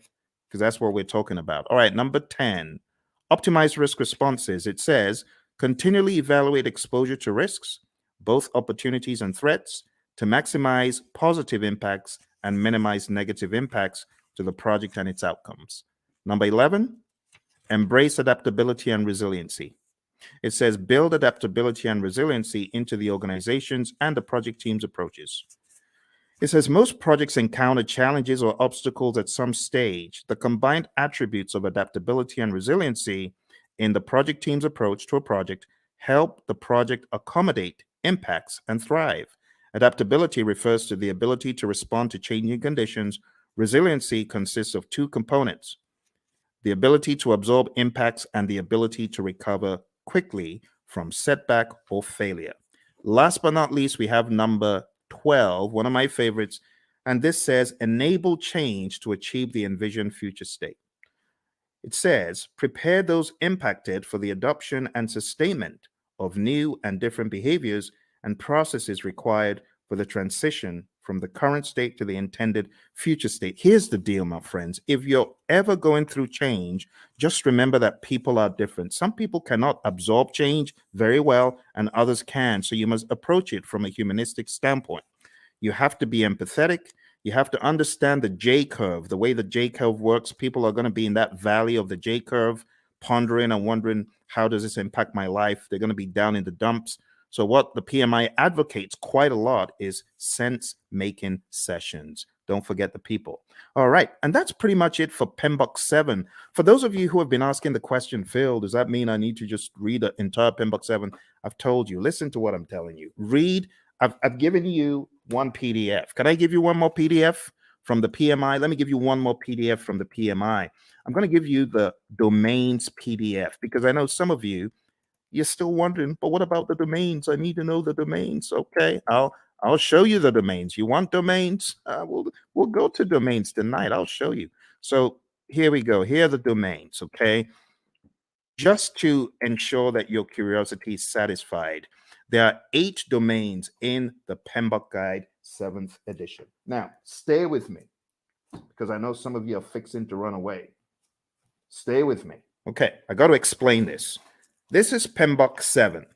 Because that's what we're talking about. All right, number 10, optimize risk responses. It says continually evaluate exposure to risks, both opportunities and threats, to maximize positive impacts and minimize negative impacts to the project and its outcomes. Number 11, embrace adaptability and resiliency. It says build adaptability and resiliency into the organizations and the project team's approaches. It says most projects encounter challenges or obstacles at some stage. The combined attributes of adaptability and resiliency in the project team's approach to a project help the project accommodate impacts and thrive. Adaptability refers to the ability to respond to changing conditions. Resiliency consists of 2 components: the ability to absorb impacts and the ability to recover quickly from setback or failure. Last but not least, we have number 12, one of my favorites, and this says enable change to achieve the envisioned future state. It says prepare those impacted for the adoption and sustainment of new and different behaviors and processes required for the transition from the current state to the intended future state. Here's the deal, my friends. If you're ever going through change, just remember that people are different. Some people cannot absorb change very well, and others can. So you must approach it from a humanistic standpoint. You have to be empathetic. You have to understand the J curve, the way the J curve works. People are going to be in that valley of the J curve, pondering and wondering, how does this impact my life? They're going to be down in the dumps. So what the PMI advocates quite a lot is sense-making sessions. Don't forget the people. All right. And that's pretty much it for PMBOK 7. For those of you who have been asking the question, Phil, does that mean I need to just read the entire PMBOK 7? I've told you, listen to what I'm telling you. Read. I've given you one PDF. Can I give you one more PDF from the PMI? Let me give you one more PDF from the PMI. I'm going to give you the domains PDF because I know some of you, you're still wondering, but what about the domains? I need to know the domains. Okay, I'll show you the domains. You want domains? We'll go to domains tonight. I'll show you. So here we go. Here are the domains. Okay, just to ensure that your curiosity is satisfied, there are 8 domains in the PMBOK Guide 7th edition. Now, stay with me because I know some of you are fixing to run away. Stay with me. Okay, I got to explain this. This is PMBOK 7.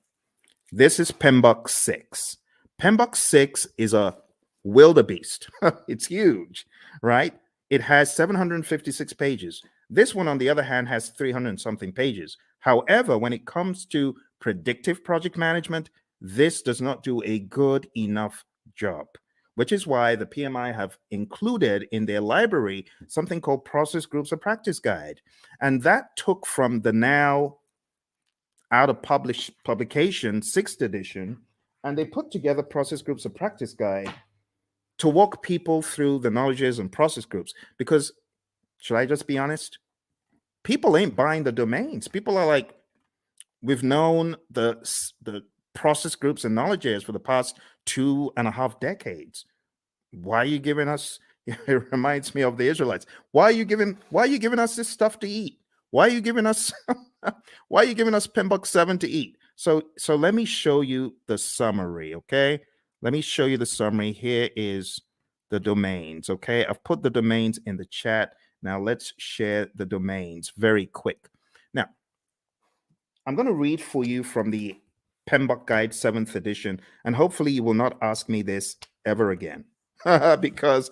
This is PMBOK 6. PMBOK 6 is a wildebeest. It's huge, right? It has 756 pages. This one, on the other hand, has 300 and something pages. However, when it comes to predictive project management, this does not do a good enough job, which is why the PMI have included in their library something called Process Groups of Practice Guide. And that took from the now out of publication 6th edition, and they put together Process Groups of Practice Guide to walk people through the knowledges and process groups. Because, should I just be honest? People ain't buying the domains. People are like, we've known the process groups and knowledges for the past 2.5 decades. Why are you giving us? It reminds me of the Israelites. Why are you giving us this stuff to eat? Why are you giving us PMBOK 7 to eat? So let me show you the summary, okay? Let me show you the summary. Here is the domains, okay? I've put the domains in the chat. Now let's share the domains very quick. Now, I'm going to read for you from the PMBOK Guide 7th edition, and hopefully you will not ask me this ever again because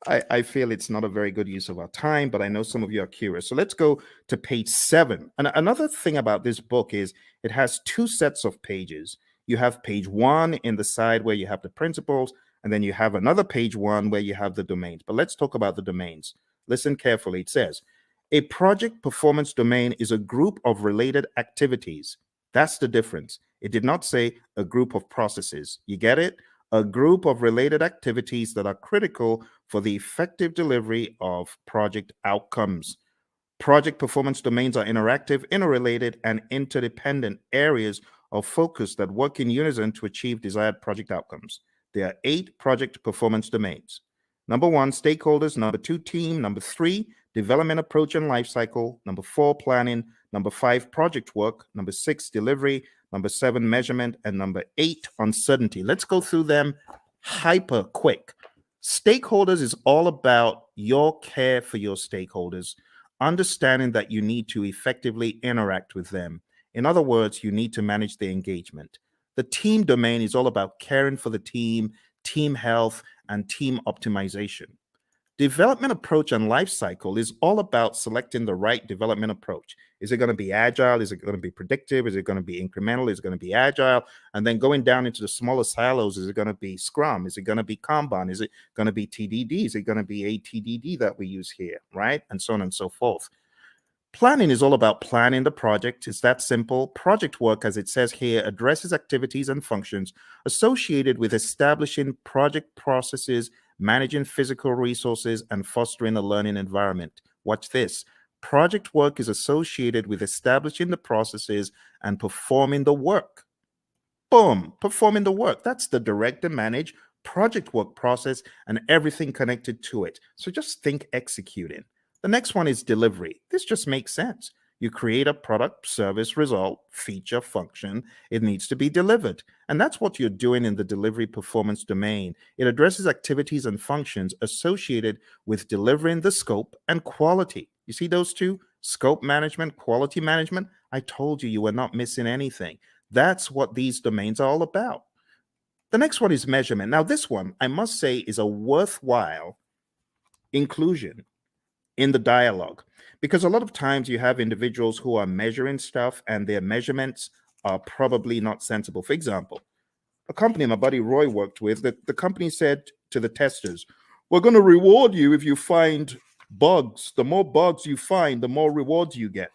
I feel it's not a very good use of our time, but I know some of you are curious. So let's go to page 7. And another thing about this book is it has 2 sets of pages. You have page 1 in the side where you have the principles, and then you have another page 1 where you have the domains. But let's talk about the domains. Listen carefully. It says, a project performance domain is a group of related activities. That's the difference. It did not say a group of processes. You get it? A group of related activities that are critical for the effective delivery of project outcomes. Project performance domains are interactive, interrelated, and interdependent areas of focus that work in unison to achieve desired project outcomes. There are 8 project performance domains. Number 1, stakeholders. Number 2, team. Number 3, development approach and lifecycle. Number 4, planning. Number 5, project work. Number 6, delivery. Number 7, measurement. And number 8, uncertainty. Let's go through them hyper quick. Stakeholders is all about your care for your stakeholders, understanding that you need to effectively interact with them. In other words, you need to manage the engagement. The team domain is all about caring for the team, team health, and team optimization. Development approach and life cycle is all about selecting the right development approach. Is it going to be agile? Is it going to be predictive? Is it going to be incremental? Is it going to be agile? And then going down into the smaller silos, is it going to be Scrum? Is it going to be Kanban? Is it going to be TDD? Is it going to be ATDD that we use here, right? And so on and so forth. Planning is all about planning the project. It's that simple. Project work, as it says here, addresses activities and functions associated with establishing project processes, managing physical resources, and fostering a learning environment. Watch this. Project work is associated with establishing the processes and performing the work. Boom, performing the work. That's the direct and manage project work process and everything connected to it. So just think executing. The next one is delivery. This just makes sense. You create a product, service, result, feature, function. It needs to be delivered. And that's what you're doing in the delivery performance domain. It addresses activities and functions associated with delivering the scope and quality. You see those two? Scope management, quality management. I told you were not missing anything. That's what these domains are all about. The next one is measurement. Now, this one, I must say, is a worthwhile inclusion in the dialogue, because a lot of times you have individuals who are measuring stuff and their measurements are probably not sensible. For example, a company my buddy Roy worked with, the company said to the testers, we're going to reward you if you find bugs. The more bugs you find, the more rewards you get.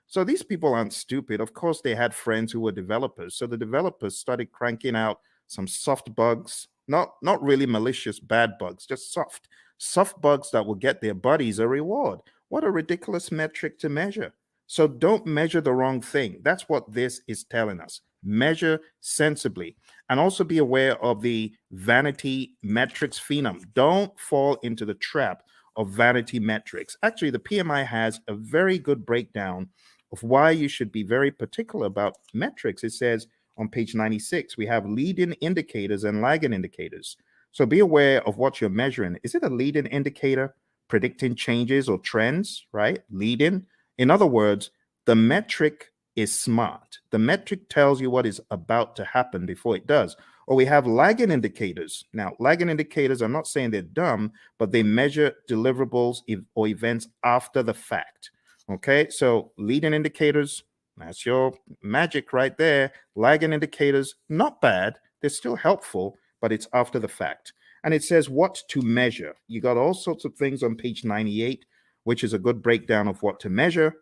So these people aren't stupid. Of course, they had friends who were developers. So the developers started cranking out some soft bugs, not really malicious bad bugs, just soft bugs that will get their buddies a reward. What a ridiculous metric to measure. So don't measure the wrong thing. That's what this is telling us. Measure sensibly, and also be aware of the vanity metrics phenom. Don't fall into the trap of vanity metrics. Actually, the PMI has a very good breakdown of why you should be very particular about metrics. It says on page 96, we have leading indicators and lagging indicators. So be aware of what you're measuring. Is it a leading indicator predicting changes or trends, right? Leading. In other words, the metric is smart. The metric tells you what is about to happen before it does. Or we have lagging indicators. Now, lagging indicators, I'm not saying they're dumb, but they measure deliverables or events after the fact. Okay, so leading indicators, that's your magic right there. Lagging indicators, not bad. They're still helpful, but it's after the fact. And it says what to measure. You got all sorts of things on page 98, which is a good breakdown of what to measure.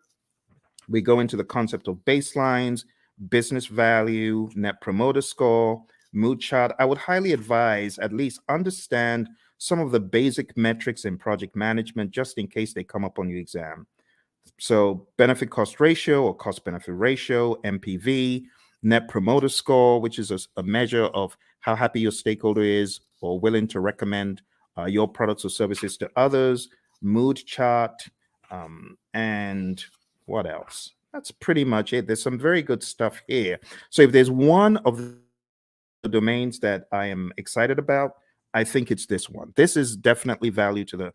We go into the concept of baselines, business value, net promoter score, mood chart. I would highly advise at least understand some of the basic metrics in project management just in case they come up on your exam. So benefit cost ratio or cost benefit ratio, NPV, net promoter score, which is a measure of how happy your stakeholder is or willing to recommend your products or services to others, mood chart, and what else? That's pretty much it. There's some very good stuff here. So if there's one of the domains that I am excited about, I think it's this one. This is definitely value to the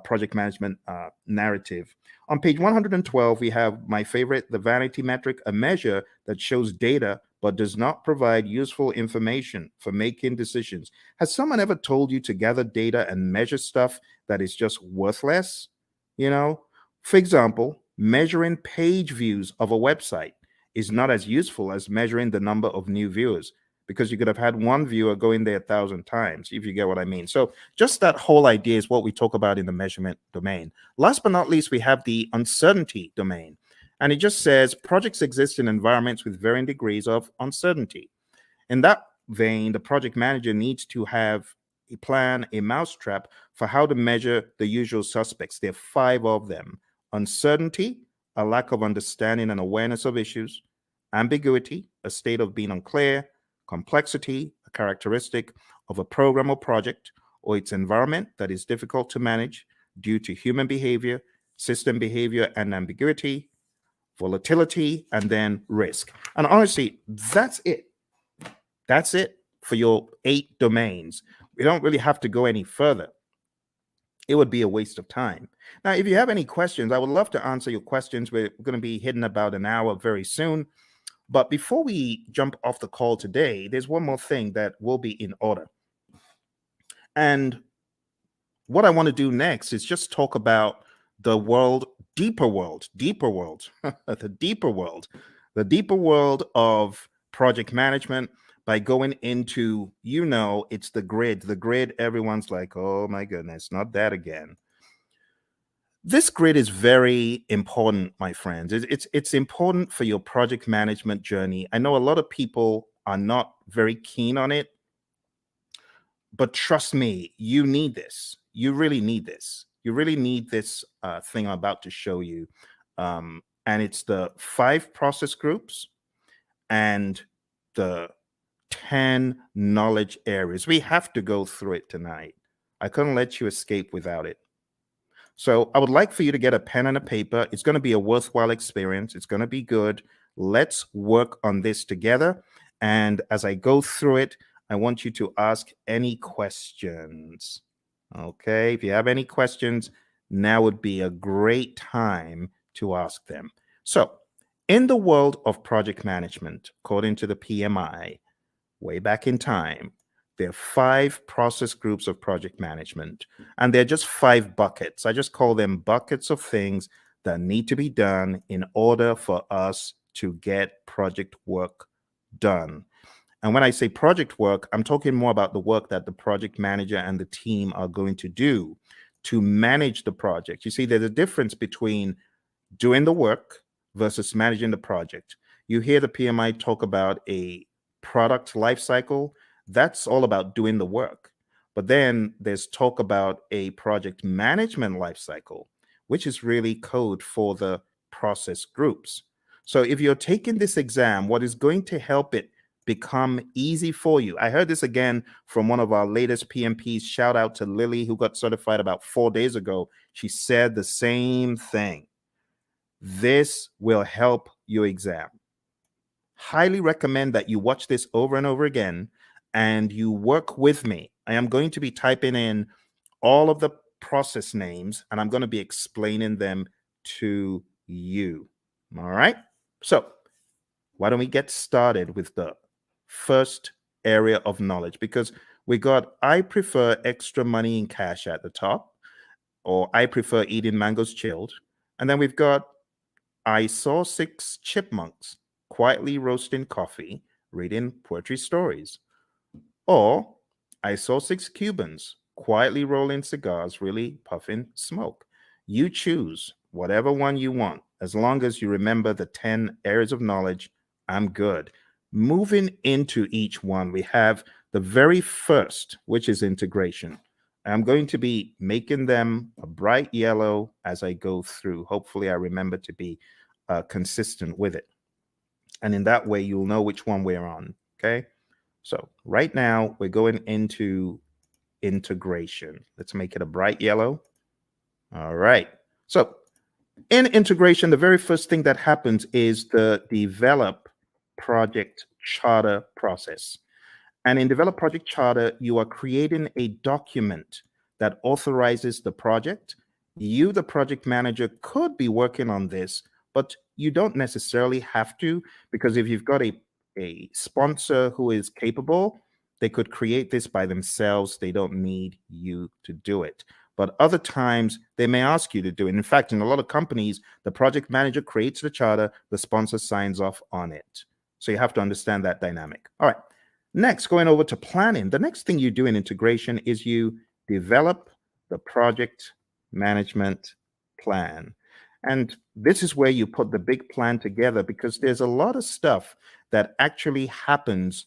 project management narrative. On page 112, we have my favorite, the vanity metric, a measure that shows data but does not provide useful information for making decisions. Has someone ever told you to gather data and measure stuff that is just worthless? You know, for example, measuring page views of a website is not as useful as measuring the number of new viewers, because you could have had one viewer go in there 1,000 times, if you get what I mean. So just that whole idea is what we talk about in the measurement domain. Last but not least, we have the uncertainty domain. And it just says projects exist in environments with varying degrees of uncertainty. In that vein, the project manager needs to have a plan, a mousetrap for how to measure the usual suspects. There are 5 of them: uncertainty, a lack of understanding and awareness of issues; ambiguity, a state of being unclear; complexity, a characteristic of a program or project or its environment that is difficult to manage due to human behavior, system behavior, and ambiguity; volatility; and then risk. And honestly, that's it. That's it for your 8 domains. We don't really have to go any further. It would be a waste of time. Now, if you have any questions, I would love to answer your questions. We're going to be hitting about an hour very soon. But before we jump off the call today, there's one more thing that will be in order. And what I want to do next is just talk about the world, deeper world, the deeper world of project management by going into, it's the grid. The grid, everyone's like, oh my goodness, not that again. This grid is very important, my friends. It's important for your project management journey. I know a lot of people are not very keen on it, but trust me, you need this. You really need this. You really need this thing I'm about to show you. And it's the 5 process groups and the 10 knowledge areas. We have to go through it tonight. I couldn't let you escape without it. So I would like for you to get a pen and a paper. It's going to be a worthwhile experience. It's going to be good. Let's work on this together. And as I go through it, I want you to ask any questions. Okay, if you have any questions, now would be a great time to ask them. So, in the world of project management, according to the PMI, way back in time, there are 5 process groups of project management, and they're just 5 buckets. I just call them buckets of things that need to be done in order for us to get project work done. And when I say project work, I'm talking more about the work that the project manager and the team are going to do to manage the project. You see, there's a difference between doing the work versus managing the project. You hear the PMI talk about a product life cycle. That's all about doing the work. But then there's talk about a project management life cycle, which is really code for the process groups. So if you're taking this exam, what is going to help it become easy for you? I heard this again from one of our latest PMPs. Shout out to Lily, who got certified about 4 days ago. She said the same thing. This will help your exam. Highly recommend that you watch this over and over again and you work with me. I am going to be typing in all of the process names and I'm going to be explaining them to you. All right. So why don't we get started with the first area of knowledge? Because we got, I prefer extra money in cash at the top, or I prefer eating mangoes chilled. And then we've got, I saw 6 chipmunks quietly roasting coffee, reading poetry stories. Or I saw 6 Cubans quietly rolling cigars, really puffing smoke. You choose whatever one you want. As long as you remember the 10 areas of knowledge, I'm good. Moving into each one, we have the very first, which is integration. I'm going to be making them a bright yellow as I go through. Hopefully, I remember to be consistent with it. And in that way, you'll know which one we're on. Okay. So right now, we're going into integration. Let's make it a bright yellow. All right. So in integration, the very first thing that happens is the develop project charter process. And in Develop Project Charter, you are creating a document that authorizes the project. You, the project manager, could be working on this, but you don't necessarily have to, because if you've got a sponsor who is capable, they could create this by themselves. They don't need you to do it. But other times, they may ask you to do it. In fact, in a lot of companies, the project manager creates the charter, the sponsor signs off on it. So you have to understand that dynamic. All right. Next, going over to planning, the next thing you do in integration is you develop the project management plan. And this is where you put the big plan together, because there's a lot of stuff that actually happens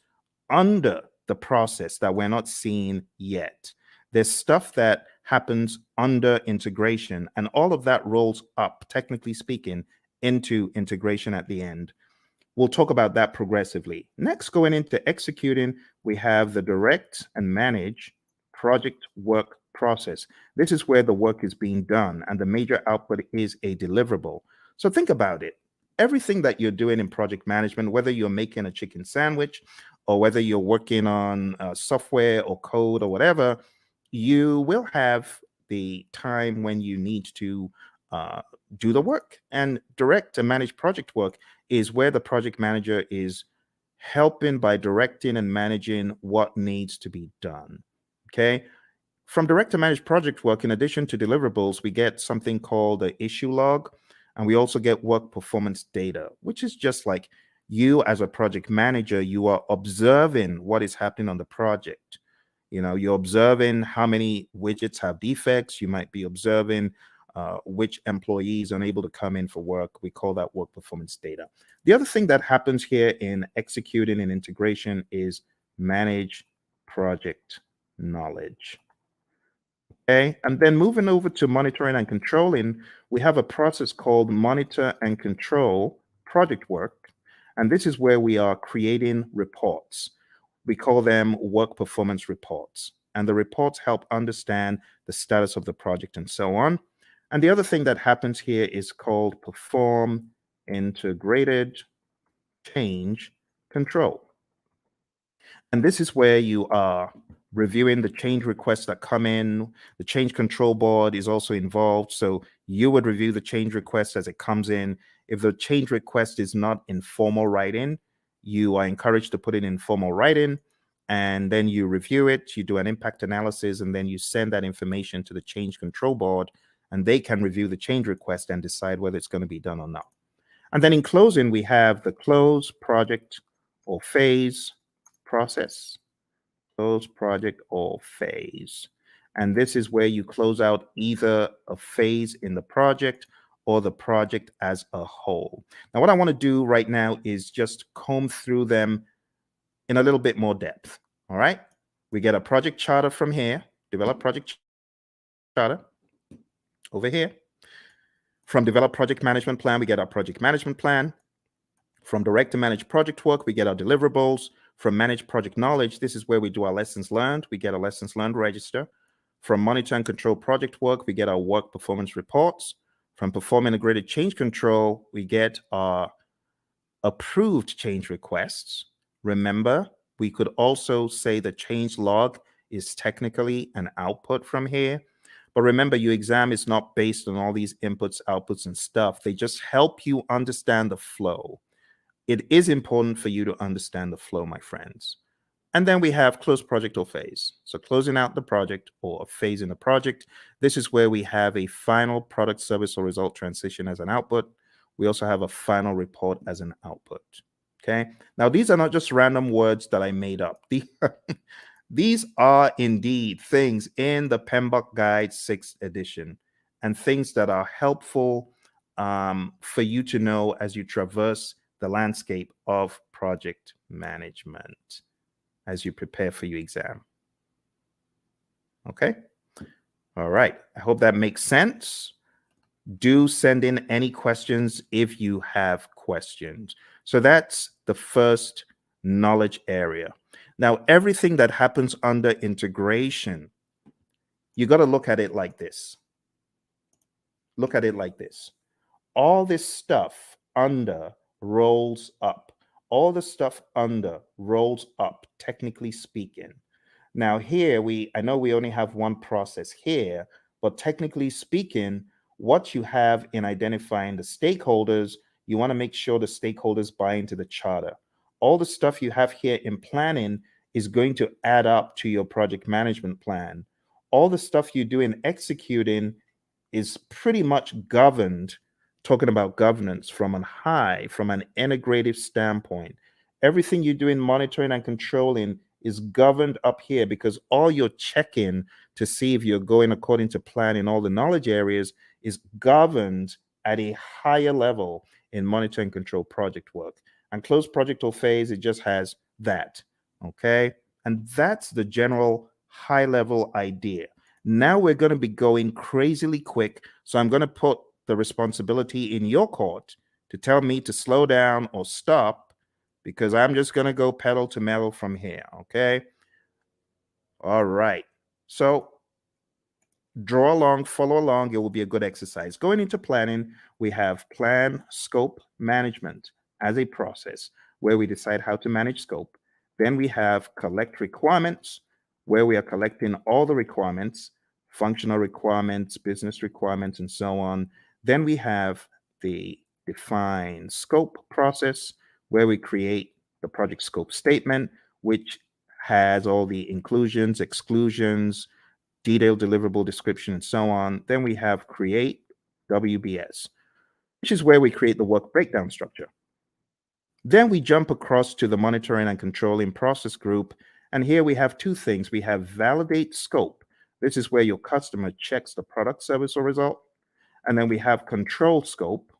under the process that we're not seeing yet. There's stuff that happens under integration, and all of that rolls up, technically speaking, into integration at the end. We'll talk about that progressively. Next, going into executing, we have the direct and manage project work process. This is where the work is being done and the major output is a deliverable. So think about it. Everything that you're doing in project management, whether you're making a chicken sandwich or whether you're working on software or code or whatever, you will have the time when you need to do the work. And direct and manage project work is where the project manager is helping by directing and managing what needs to be done. Okay. From direct to manage project work, in addition to deliverables, we get something called the issue log, and we also get work performance data, which is just like you as a project manager, you are observing what is happening on the project. You know, you're observing how many widgets have defects. You might be observing which employees are unable to come in for work. We call that work performance data. The other thing that happens here in executing and integration is manage project knowledge. Okay, and then moving over to monitoring and controlling, we have a process called monitor and control project work. And this is where we are creating reports. We call them work performance reports. And the reports help understand the status of the project and so on. And the other thing that happens here is called perform integrated change control. And this is where you are reviewing the change requests that come in. The change control board is also involved. So you would review the change request as it comes in. If the change request is not in formal writing, you are encouraged to put it in formal writing. And then you review it, you do an impact analysis, and then you send that information to the change control board, and they can review the change request and decide whether it's going to be done or not. And then in closing, we have the close project or phase, process, close project or phase. And this is where you close out either a phase in the project or the project as a whole. Now, what I want to do right now is just comb through them in a little bit more depth. All right. We get a project charter from here, develop project charter over here. From develop project management plan, we get our project management plan. From direct to manage project work, we get our deliverables. From manage project knowledge, this is where we do our lessons learned. We get a lessons learned register. From monitor and control project work, we get our work performance reports. From perform integrated change control, we get our approved change requests. Remember, we could also say the change log is technically an output from here. But remember, your exam is not based on all these inputs, outputs, and stuff. They just help you understand the flow. It is important for you to understand the flow, my friends. And then we have close project or phase. So closing out the project or a phase in the project. This is where we have a final product, service, or result transition as an output. We also have a final report as an output. Okay. Now, these are not just random words that I made up. These are indeed things in the PMBOK Guide 6th edition and things that are helpful for you to know as you traverse the landscape of project management as you prepare for your exam. Okay. All right. I hope that makes sense. Do send in any questions if you have questions. So that's the first knowledge area. Now, everything that happens under integration, you got to look at it like this. Look at it like this. All this stuff under rolls up. All the stuff under rolls up, technically speaking. Now here, I know we only have one process here, but technically speaking, what you have in identifying the stakeholders, you want to make sure the stakeholders buy into the charter. All the stuff you have here in planning is going to add up to your project management plan. All the stuff you do in executing is pretty much governed, talking about governance from an integrative standpoint. Everything you do in monitoring and controlling is governed up here because all you're checking to see if you're going according to plan in all the knowledge areas is governed at a higher level in monitor and control project work. And closed project or phase, it just has that. Okay. And that's the general high level idea. Now we're going to be going crazily quick. So I'm going to put the responsibility in your court to tell me to slow down or stop, because I'm just going to go pedal to metal from here. Okay. All right. So draw along, follow along. It will be a good exercise. Going into planning, we have plan, scope, management as a process where we decide how to manage scope. Then we have collect requirements, where we are collecting all the requirements, functional requirements, business requirements, and so on. Then we have the define scope process, where we create the project scope statement, which has all the inclusions, exclusions, detailed deliverable description, and so on. Then we have create WBS, which is where we create the work breakdown structure. Then we jump across to the monitoring and controlling process group. And here we have two things. We have validate scope. This is where your customer checks the product, service, or result. And then we have control scope.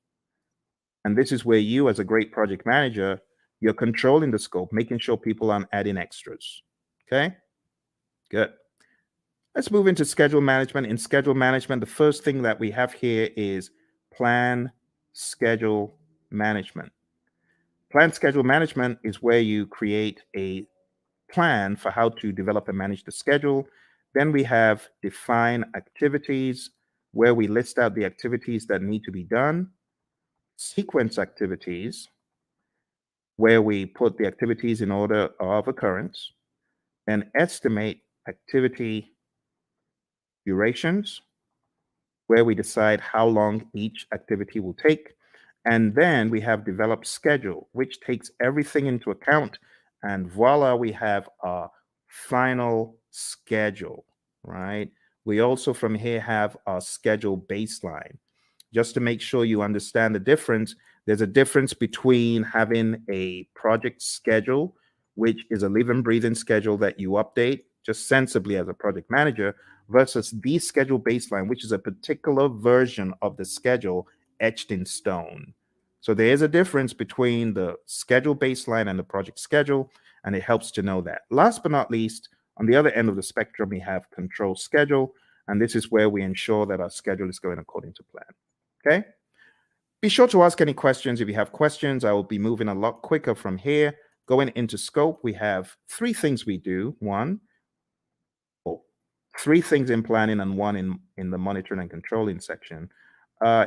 And this is where you, as a great project manager, you're controlling the scope, making sure people aren't adding extras. Okay, good. Let's move into schedule management. In schedule management, the first thing that we have here is plan schedule management. Plan schedule management is where you create a plan for how to develop and manage the schedule. Then we have define activities, where we list out the activities that need to be done. Sequence activities, where we put the activities in order of occurrence. And estimate activity durations, where we decide how long each activity will take. And then we have developed schedule, which takes everything into account. And voila, we have our final schedule, right? We also from here have our schedule baseline. Just to make sure you understand the difference, There's a difference between having a project schedule, which is a live and breathing schedule that you update just sensibly as a project manager, versus the schedule baseline, which is a particular version of the schedule etched in stone. So there is a difference between the schedule baseline and the project schedule, and it helps to know that. Last but not least, on the other end of the spectrum, we have control schedule, and this is where we ensure that our schedule is going according to plan. Okay? Be sure to ask any questions. If you have questions, I will be moving a lot quicker from here. Going into scope, we have three things we do. Three things in planning and one in the monitoring and controlling section.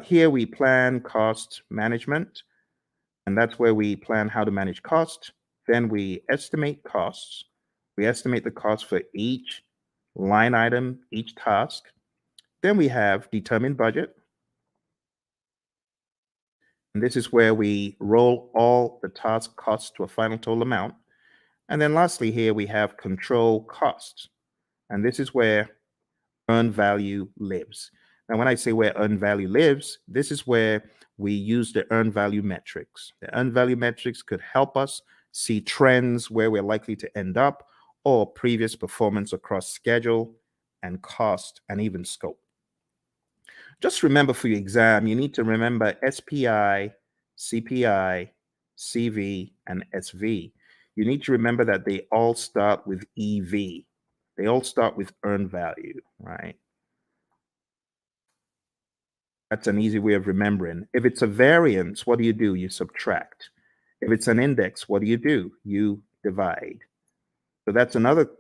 Here we plan cost management, and that's where we plan how to manage cost. Then we estimate costs. We estimate the cost for each line item, each task. Then we have determine budget. And this is where we roll all the task costs to a final total amount. And then lastly, here we have control costs. And this is where earned value lives. Now, when I say where earned value lives, this is where we use the earned value metrics. The earned value metrics could help us see trends where we're likely to end up, or previous performance across schedule and cost and even scope. Just remember for your exam, you need to remember SPI, CPI, CV, and SV. You need to remember that they all start with EV. They all start with earned value, right? That's an easy way of remembering. If it's a variance, what do? You subtract. If it's an index, what do? You divide. So that's another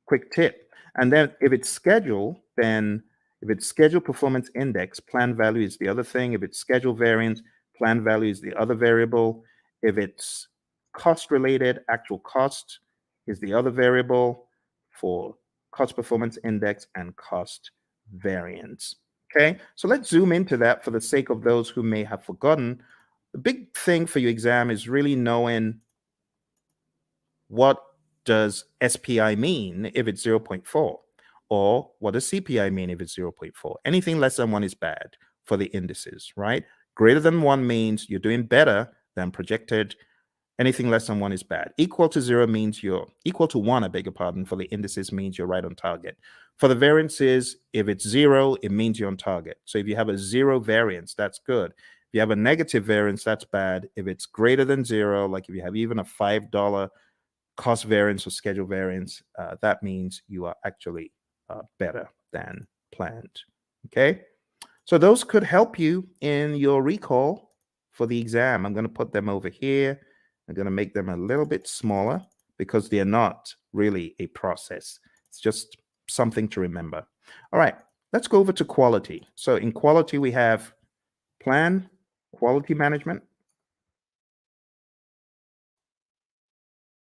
quick tip. And then if it's schedule, then if it's schedule performance index, plan value is the other thing. If it's schedule variance, plan value is the other variable. If it's cost related, actual cost is the other variable for cost performance index and cost variance. Okay, so let's zoom into that for the sake of those who may have forgotten. The big thing for your exam is really knowing what does SPI mean if it's 0.4, or what does CPI mean if it's 0.4. Anything less than 1 is bad for the indices, right? Greater than 1 means you're doing better than projected. Anything less than 1 is bad. Equal to 0 means you're equal to 1, I beg your pardon, for the indices means you're right on target. For the variances, if it's 0, it means you're on target. So if you have a 0 variance, that's good. If you have a negative variance, that's bad. If it's greater than 0, like if you have even a $5 cost variance or schedule variance, that means you are actually better than planned. Okay, so those could help you in your recall for the exam. I'm going to put them over here. I'm going to make them a little bit smaller because they're not really a process. It's just something to remember. All right, let's go over to quality. So in quality, we have plan, quality management.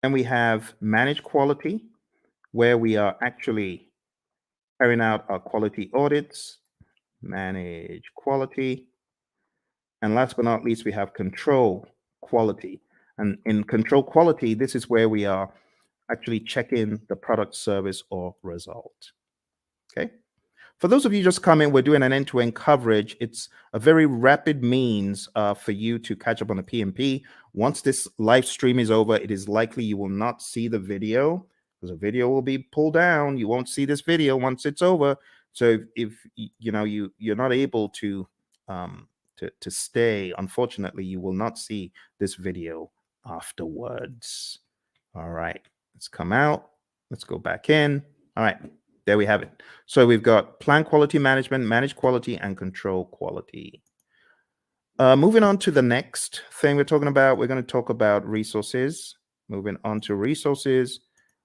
And we have manage quality, where we are actually carrying out our quality audits, manage quality. And last but not least, we have control quality. And in control quality, this is where we are actually checking the product, service, or result. Okay. For those of you just coming, we're doing an end-to-end coverage. It's a very rapid means for you to catch up on the PMP. Once this live stream is over, it is likely you will not see the video because the video will be pulled down. You won't see this video once it's over. So if you know you're not able to stay, unfortunately, you will not see this video afterwards. All right, let's come out. Let's go back in. All right, there we have it. So we've got plan quality management, manage quality, and control quality. Moving on to the next thing we're talking about, we're going to talk about resources. Moving on to resources,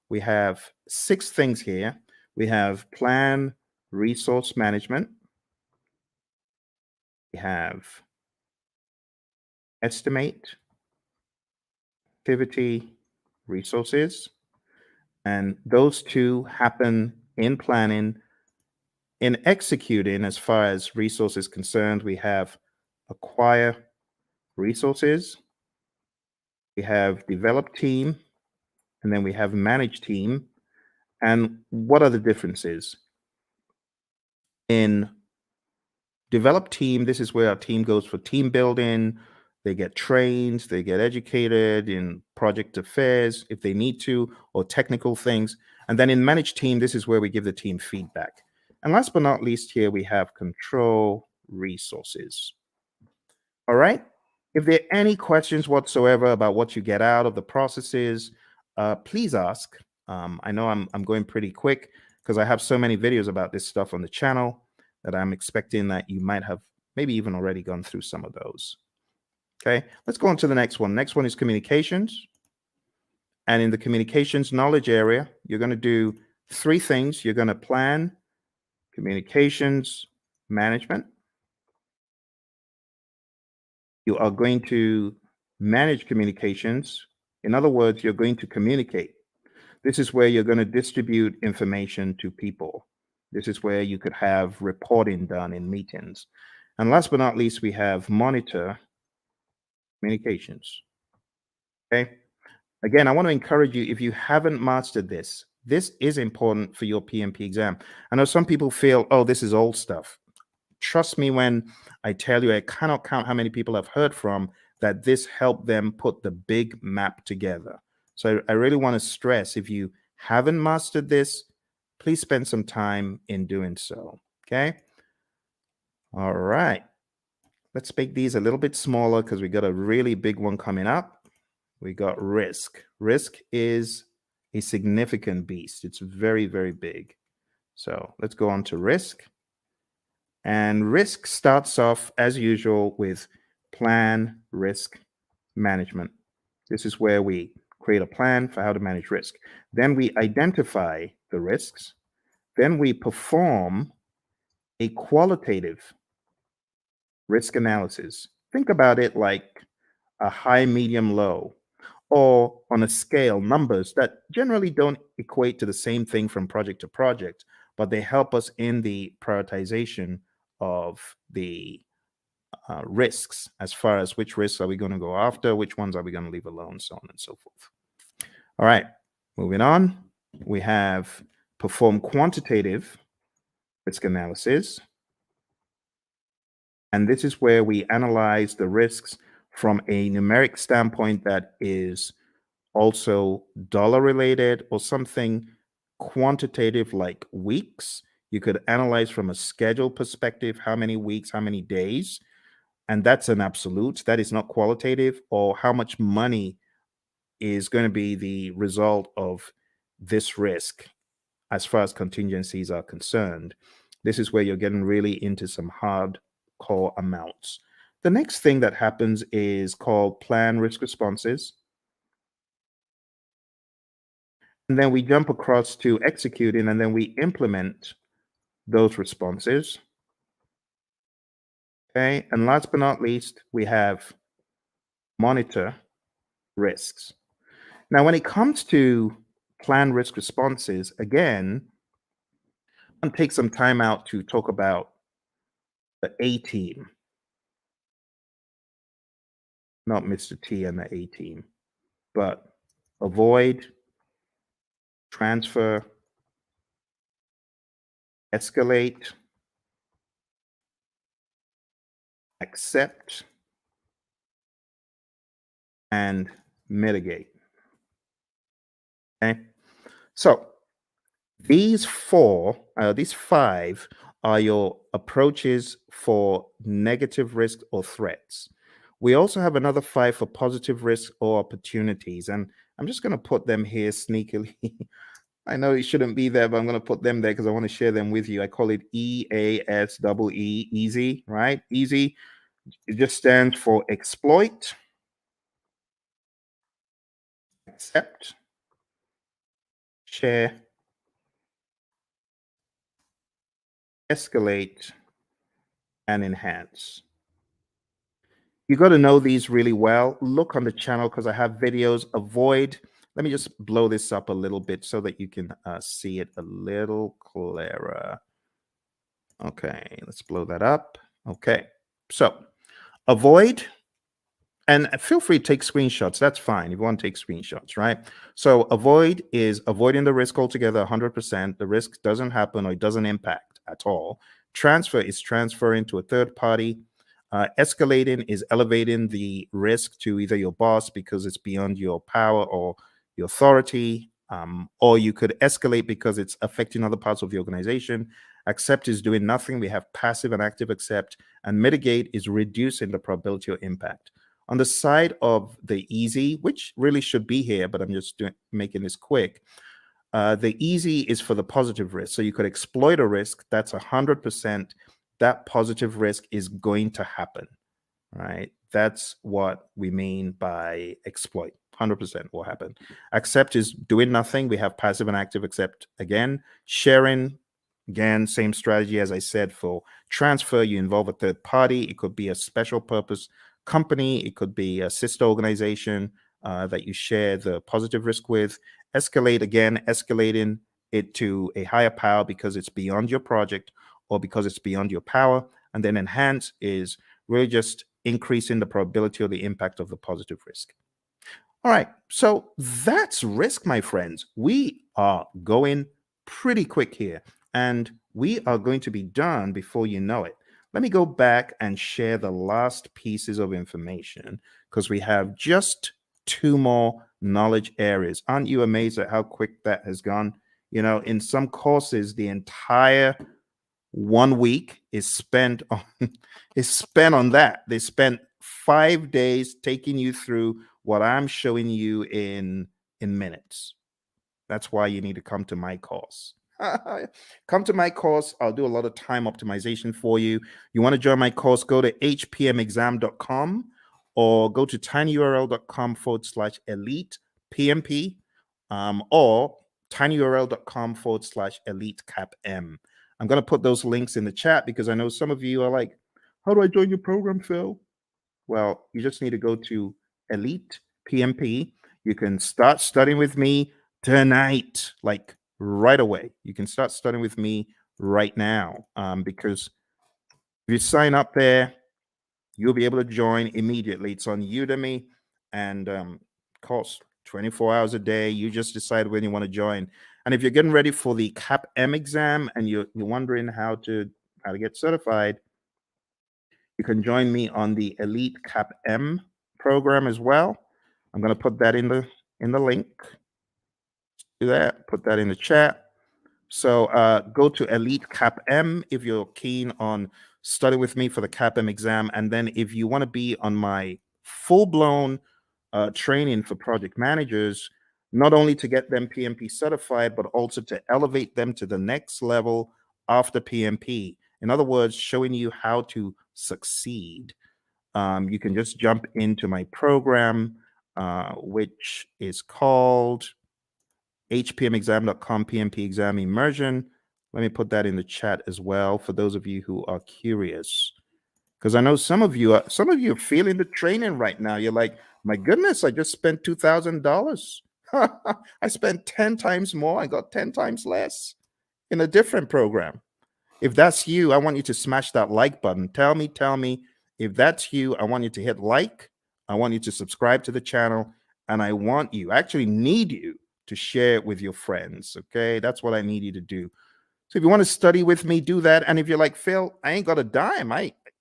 we have 6 things here. We have plan resource management. We have estimate, activity, resources. And those two happen in planning. In executing, as far as resources concerned, we have acquire resources, we have develop team, and then we have manage team. And what are the differences? In develop team, this is where our team goes for team building. They get trained, they get educated in project affairs if they need to, or technical things. And then in managed team, this is where we give the team feedback. And last but not least, here we have control resources. All right. If there are any questions whatsoever about what you get out of the processes, please ask. I know I'm going pretty quick because I have so many videos about this stuff on the channel that I'm expecting that you might have maybe even already gone through some of those. Okay, let's go on to the next one. Next one is communications. And in the communications knowledge area, you're going to do three things. You're going to plan communications management. You are going to manage communications. In other words, you're going to communicate. This is where you're going to distribute information to people. This is where you could have reporting done in meetings. And last but not least, we have monitor communications. Okay. Again, I want to encourage you, if you haven't mastered this, this is important for your PMP exam. I know some people feel, oh, this is old stuff. Trust me when I tell you, I cannot count how many people I've heard from that this helped them put the big map together. So I really want to stress, if you haven't mastered this, please spend some time in doing so. Okay. All right. Let's make these a little bit smaller because we got a really big one coming up. We got risk. Risk is a significant beast. It's very, very big. So let's go on to risk. And risk starts off as usual with plan risk management. This is where we create a plan for how to manage risk. Then we identify the risks. Then we perform a qualitative risk analysis. Think about it like a high, medium, low, or on a scale, numbers that generally don't equate to the same thing from project to project, but they help us in the prioritization of the risks, as far as which risks are we going to go after, which ones are we going to leave alone, so on and so forth. All right, moving on. We have perform quantitative risk analysis. And this is where we analyze the risks from a numeric standpoint that is also dollar related, or something quantitative like weeks. You could analyze from a schedule perspective, how many weeks, how many days, and that's an absolute. That is not qualitative. Or how much money is going to be the result of this risk as far as contingencies are concerned. This is where you're getting really into some hardcore amounts. The next thing that happens is called plan risk responses. And then we jump across to executing, and then we implement those responses. Okay. And last but not least, we have monitor risks. Now, when it comes to plan risk responses, again, I'll take some time out to talk about the A team, not Mr. T and the A team, but avoid, transfer, escalate, accept, and mitigate. Okay. So these five are your approaches for negative risk or threats. We also have another five for positive risk or opportunities. And I'm just going to put them here sneakily. I know it shouldn't be there, but I'm going to put them there because I want to share them with you. I call it EASEE, easy, right? Easy. It just stands for exploit, accept, share, escalate, and enhance. You got to know these really well. Look on the channel because I have videos. Avoid. Let me just blow this up a little bit so that you can see it a little clearer. Okay, let's blow that up. Okay, so avoid, and feel free to take screenshots. That's fine if you want to take screenshots, right? So avoid is avoiding the risk altogether, 100%. The risk doesn't happen or it doesn't impact at all. Transfer is transferring to a third party. Escalating is elevating the risk to either your boss because it's beyond your power or your authority, or you could escalate because it's affecting other parts of the organization. Accept is doing nothing. We have passive and active accept, and mitigate is reducing the probability of impact. On the side of the easy, which really should be here, but I'm just making this quick. The easy is for the positive risk. So you could exploit a risk. That's 100%. That positive risk is going to happen, right? That's what we mean by exploit. 100% will happen. Accept is doing nothing. We have passive and active accept again. Sharing, again, same strategy as I said for transfer. You involve a third party. It could be a special purpose company. It could be a sister organization that you share the positive risk with. Escalate, again, escalating it to a higher power because it's beyond your project or because it's beyond your power. And then enhance is really just increasing the probability or the impact of the positive risk. All right, so that's risk, my friends. We are going pretty quick here, and we are going to be done before you know it. Let me go back and share the last pieces of information because we have just 2 more knowledge areas. Aren't you amazed at how quick that has gone? You know, in some courses, the entire 1 week is spent on that. They spent 5 days taking you through what I'm showing you in minutes. That's why you need to come to my course. Come to my course. I'll do a lot of time optimization for you. You want to join my course, go to hpmexam.com or go to tinyurl.com/elite PMP or tinyurl.com/elite CAPM. I'm going to put those links in the chat because I know some of you are like, how do I join your program, Phil? Well, you just need to go to Elite PMP. You can start studying with me tonight, like right away. You can start studying with me right now because if you sign up there, you'll be able to join immediately. It's on Udemy and costs 24 hours a day. You just decide when you want to join. And if you're getting ready for the CAPM exam and you're wondering how to get certified, you can join me on the Elite CAPM program as well. I'm going to put that in the link. Do that. Put that in the chat. So go to Elite CAPM if you're keen on studying with me for the CAPM exam. And then if you want to be on my full-blown training for project managers, not only to get them PMP certified, but also to elevate them to the next level after PMP. In other words, showing you how to succeed. You can just jump into my program, which is called hpmexam.com PMP exam immersion. Let me put that in the chat as well for those of you who are curious, because I know some of you are feeling the training right now. You're like, my goodness, I just spent $2,000. I spent 10 times more. I got 10 times less in a different program. If that's you, I want you to smash that like button. Tell me if that's you. I want you to hit like. I want you to subscribe to the channel, and I actually need you to share it with your friends. Okay, that's what I need you to do. So if you want to study with me, do that. And if you're like, Phil, I ain't got a dime.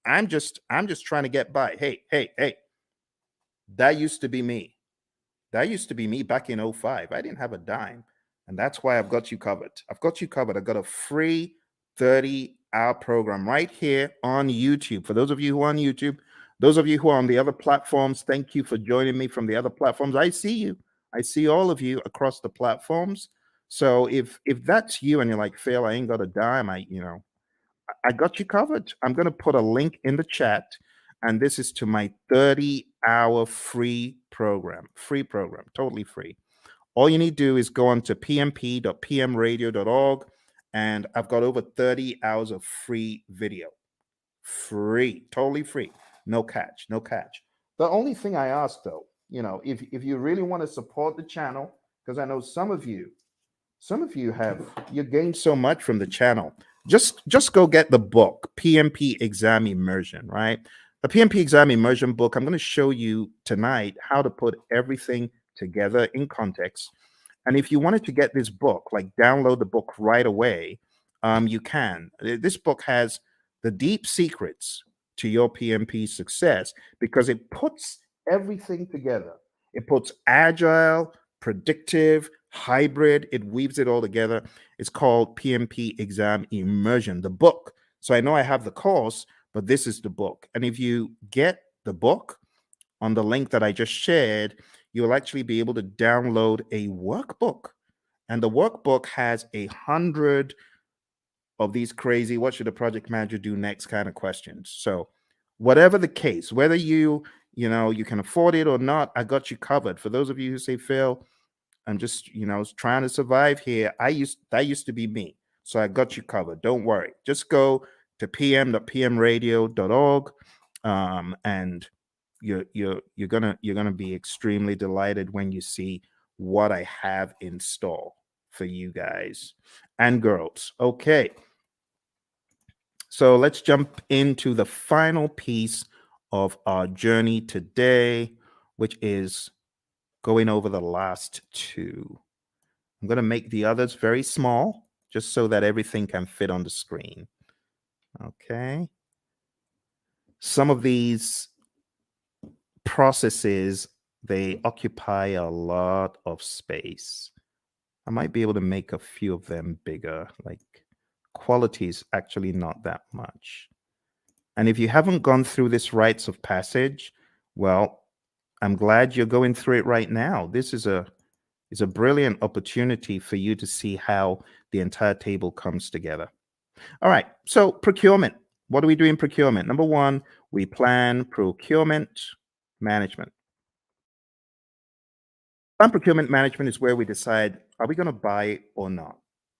I'm just trying to get by. Hey, that used to be me. That used to be me back in 05. I didn't have a dime. And that's why I've got you covered. I've got a free 30-hour program right here on YouTube. For those of you who are on YouTube, those of you who are on the other platforms, thank you for joining me from the other platforms. I see you. I see all of you across the platforms. So if that's you and you're like, Phil, I ain't got a dime, I got you covered. I'm going to put a link in the chat, and this is to my 30-hour free program, totally free. All you need to do is go on to pmp.pmradio.org, and I've got over 30 hours of free video. Free, totally free. No catch. The only thing I ask though, if you really want to support the channel, because I know some of you you gained so much from the channel. Just go get the book, PMP Exam Immersion, right? The PMP Exam Immersion book, I'm going to show you tonight how to put everything together in context. And if you wanted to get this book, like download the book right away, you can. This book has the deep secrets to your PMP success because it puts everything together. It puts agile, predictive, hybrid, it weaves it all together. It's called PMP Exam Immersion, the book. So I know I have the course, but this is the book. And if you get the book on the link that I just shared, you'll actually be able to download a workbook. And the workbook has 100 of these crazy, what should a project manager do next kind of questions. So whatever the case, whether you can afford it or not, I got you covered. For those of you who say, Phil, I'm just, trying to survive here. That used to be me. So I got you covered. Don't worry. Just go to pm.pmradio.org, and you're gonna be extremely delighted when you see what I have in store for you guys and girls. Okay. So let's jump into the final piece of our journey today, which is going over the last two. I'm going to make the others very small, just so that everything can fit on the screen. Okay. Some of these processes, they occupy a lot of space. I might be able to make a few of them bigger, like quality is actually not that much. And if you haven't gone through this rites of passage, well, I'm glad you're going through it right now. This is a brilliant opportunity for you to see how the entire table comes together. All right, so procurement. What do we do in procurement? Number one, we plan procurement management. Plan procurement management is where we decide, are we going to buy or not?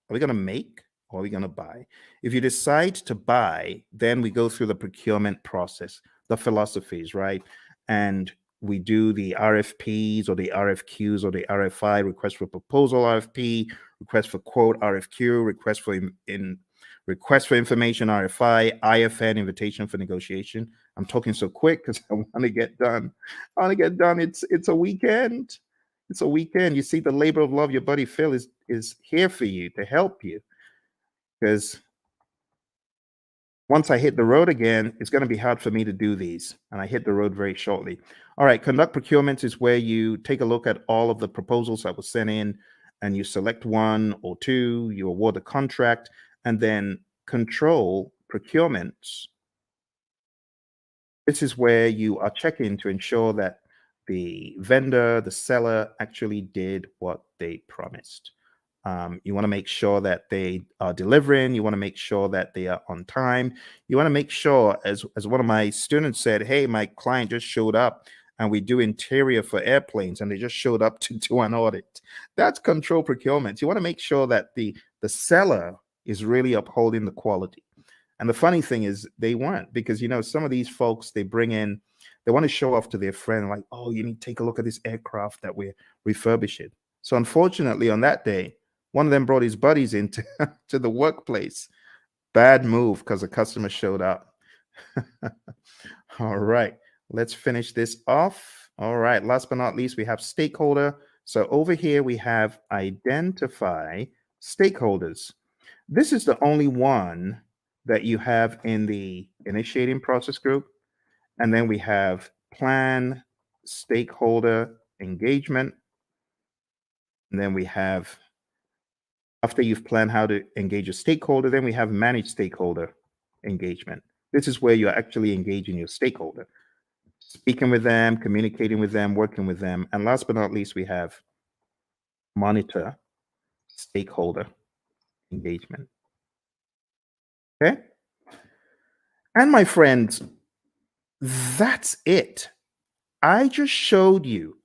Are we going to make or are we going to buy? If you decide to buy, then we go through the procurement process, the philosophies, right? And we do the RFPs or the RFQs or the RFI, request for proposal RFP, request for quote RFQ, request for information RFI, IFN, invitation for negotiation. I'm talking so quick because I want to get done. I want to get done. It's a weekend. It's a weekend. You see, the labor of love, your buddy Phil is here for you to help you. Because once I hit the road again, it's going to be hard for me to do these. And I hit the road very shortly. All right, conduct procurement is where you take a look at all of the proposals that were sent in and you select one or two, you award a contract, and then control procurements. This is where you are checking to ensure that the vendor, the seller actually did what they promised. You want to make sure that they are delivering. You want to make sure that they are on time. You want to make sure, as one of my students said, hey, my client just showed up and we do interior for airplanes and they just showed up to do an audit. That's control procurement. You want to make sure that the seller is really upholding the quality. And the funny thing is they weren't, because, some of these folks, they want to show off to their friend, like, oh, you need to take a look at this aircraft that we're refurbishing. So unfortunately, on that day, one of them brought his buddies into to the workplace. Bad move because the customer showed up. All right, let's finish this off. All right, last but not least, we have stakeholder. So over here, we have identify stakeholders. This is the only one that you have in the initiating process group. And then we have plan stakeholder engagement. And then we have, after you've planned how to engage a stakeholder, then we have manage stakeholder engagement. This is where you're actually engaging your stakeholder, speaking with them, communicating with them, working with them. And last but not least, we have monitor stakeholder engagement. Okay. And my friends, that's it. I just showed you.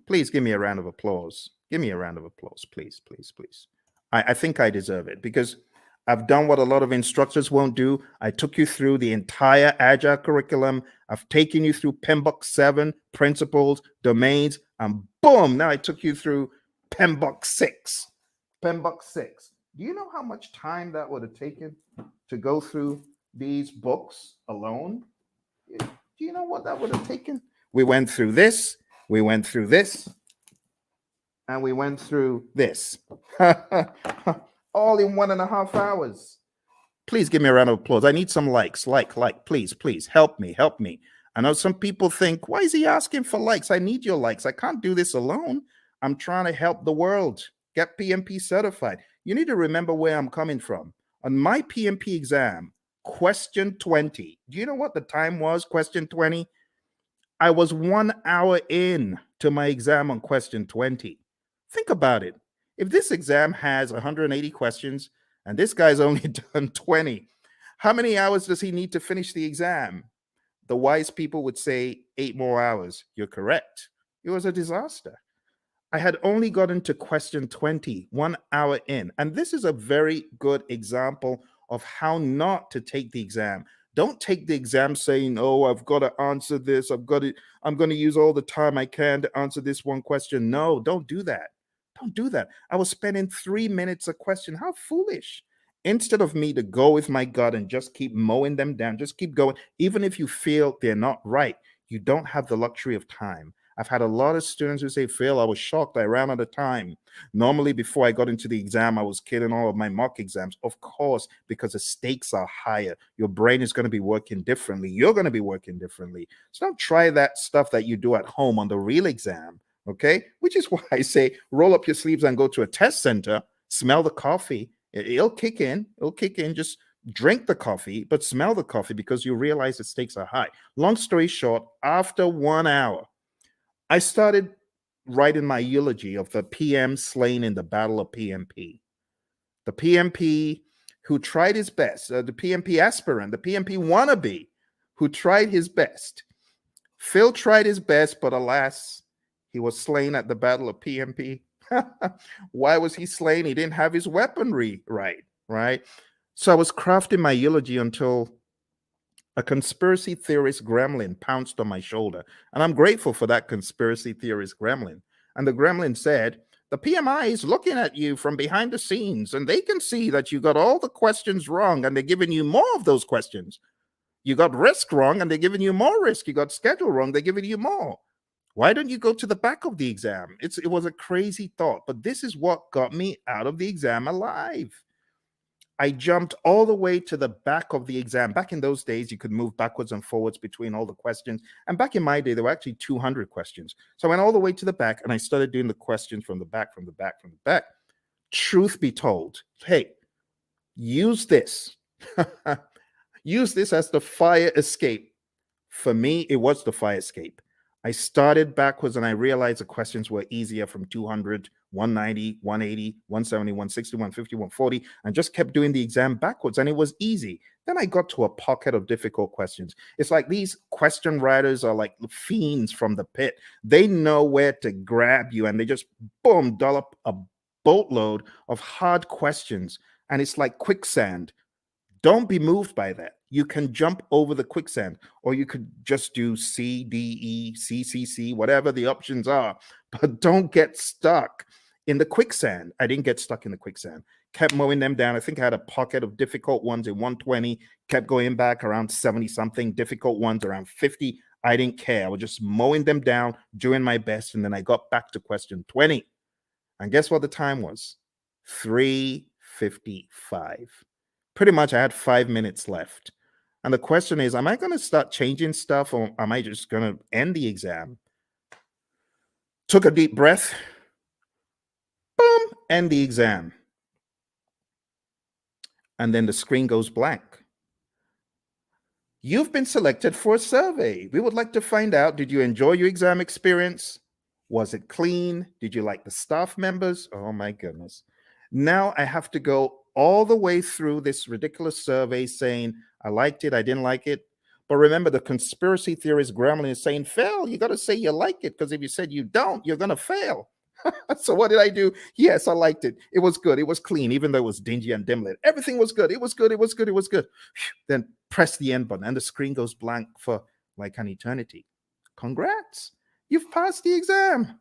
Please give me a round of applause. Give me a round of applause, please, please, please. I think I deserve it because I've done what a lot of instructors won't do. I took you through the entire Agile curriculum. I've taken you through PMBOK 7, principles, domains, and boom, now I took you through PMBOK 6. PMBOK 6. Do you know how much time that would have taken to go through these books alone? Do you know what that would have taken? We went through this, we went through this, and we went through this. All in 1.5 hours. Please give me a round of applause. I need some likes. Like, please, please help me, help me. I know some people think, why is he asking for likes? I need your likes. I can't do this alone. I'm trying to help the world get PMP certified. You need to remember where I'm coming from. On my PMP exam, question 20. Do you know what the time was? Question 20. I was 1 hour in to my exam on question 20. Think about it. If this exam has 180 questions and this guy's only done 20, how many hours does he need to finish the exam? The wise people would say 8 more hours. You're correct. It was a disaster. I had only gotten to question 20, 1 hour in. And this is a very good example of how not to take the exam. Don't take the exam saying, oh, I've got to answer this. I'm going to use all the time I can to answer this one question. No, don't do that. Don't do that. I was spending 3 minutes a question. How foolish. Instead of me to go with my gut and just keep mowing them down, just keep going. Even if you feel they're not right, you don't have the luxury of time. I've had a lot of students who say, Phil, I was shocked. I ran out of time. Normally, before I got into the exam, I was killing all of my mock exams. Of course, because the stakes are higher. Your brain is going to be working differently. You're going to be working differently. So don't try that stuff that you do at home on the real exam, okay? Which is why I say roll up your sleeves and go to a test center, smell the coffee. It'll kick in. It'll kick in. Just drink the coffee, but smell the coffee because you realize the stakes are high. Long story short, after 1 hour, I started writing my eulogy of the PM slain in the Battle of PMP. The PMP who tried his best, the PMP aspirant, the PMP wannabe who tried his best. Phil tried his best, but alas, he was slain at the Battle of PMP. Why was he slain? He didn't have his weaponry right? So I was crafting my eulogy until a conspiracy theorist gremlin pounced on my shoulder. And I'm grateful for that conspiracy theorist gremlin. And the gremlin said, the PMI is looking at you from behind the scenes, and they can see that you got all the questions wrong, and they're giving you more of those questions. You got risk wrong, and they're giving you more risk. You got schedule wrong, they're giving you more. Why don't you go to the back of the exam? It was a crazy thought, but this is what got me out of the exam alive. I jumped all the way to the back of the exam. Back in those days, you could move backwards and forwards between all the questions. And back in my day, there were actually 200 questions. So I went all the way to the back and I started doing the questions from the back, from the back, from the back. Truth be told, hey, use this. Use this as the fire escape. For me, it was the fire escape. I started backwards and I realized the questions were easier from 200, 190, 180, 170, 160, 150, 140, and just kept doing the exam backwards and it was easy. Then I got to a pocket of difficult questions. It's like these question writers are like fiends from the pit. They know where to grab you and they just, boom, dollop a boatload of hard questions. And it's like quicksand. Don't be moved by that. You can jump over the quicksand, or you could just do C, D, E, C, C, C, whatever the options are, but don't get stuck in the quicksand. I didn't get stuck in the quicksand. Kept mowing them down. I think I had a pocket of difficult ones in 120, kept going back around 70 something, difficult ones around 50. I didn't care. I was just mowing them down, doing my best. And then I got back to question 20. And guess what the time was? 3:55. Pretty much I had 5 minutes left. And the question is, am I going to start changing stuff or am I just going to end the exam? Took a deep breath. Boom, end the exam. And then the screen goes blank. You've been selected for a survey. We would like to find out, did you enjoy your exam experience? Was it clean? Did you like the staff members? Oh my goodness. Now I have to go all the way through this ridiculous survey saying, I liked it, I didn't like it. But remember, the conspiracy theorist gremlin is saying, fail, you got to say you like it, because if you said you don't, you're going to fail. So what did I do? Yes, I liked it. It was good. It was clean, even though it was dingy and dim lit. Everything was good. It was good. It was good. It was good. Then press the end button and the screen goes blank for like an eternity. Congrats. You've passed the exam.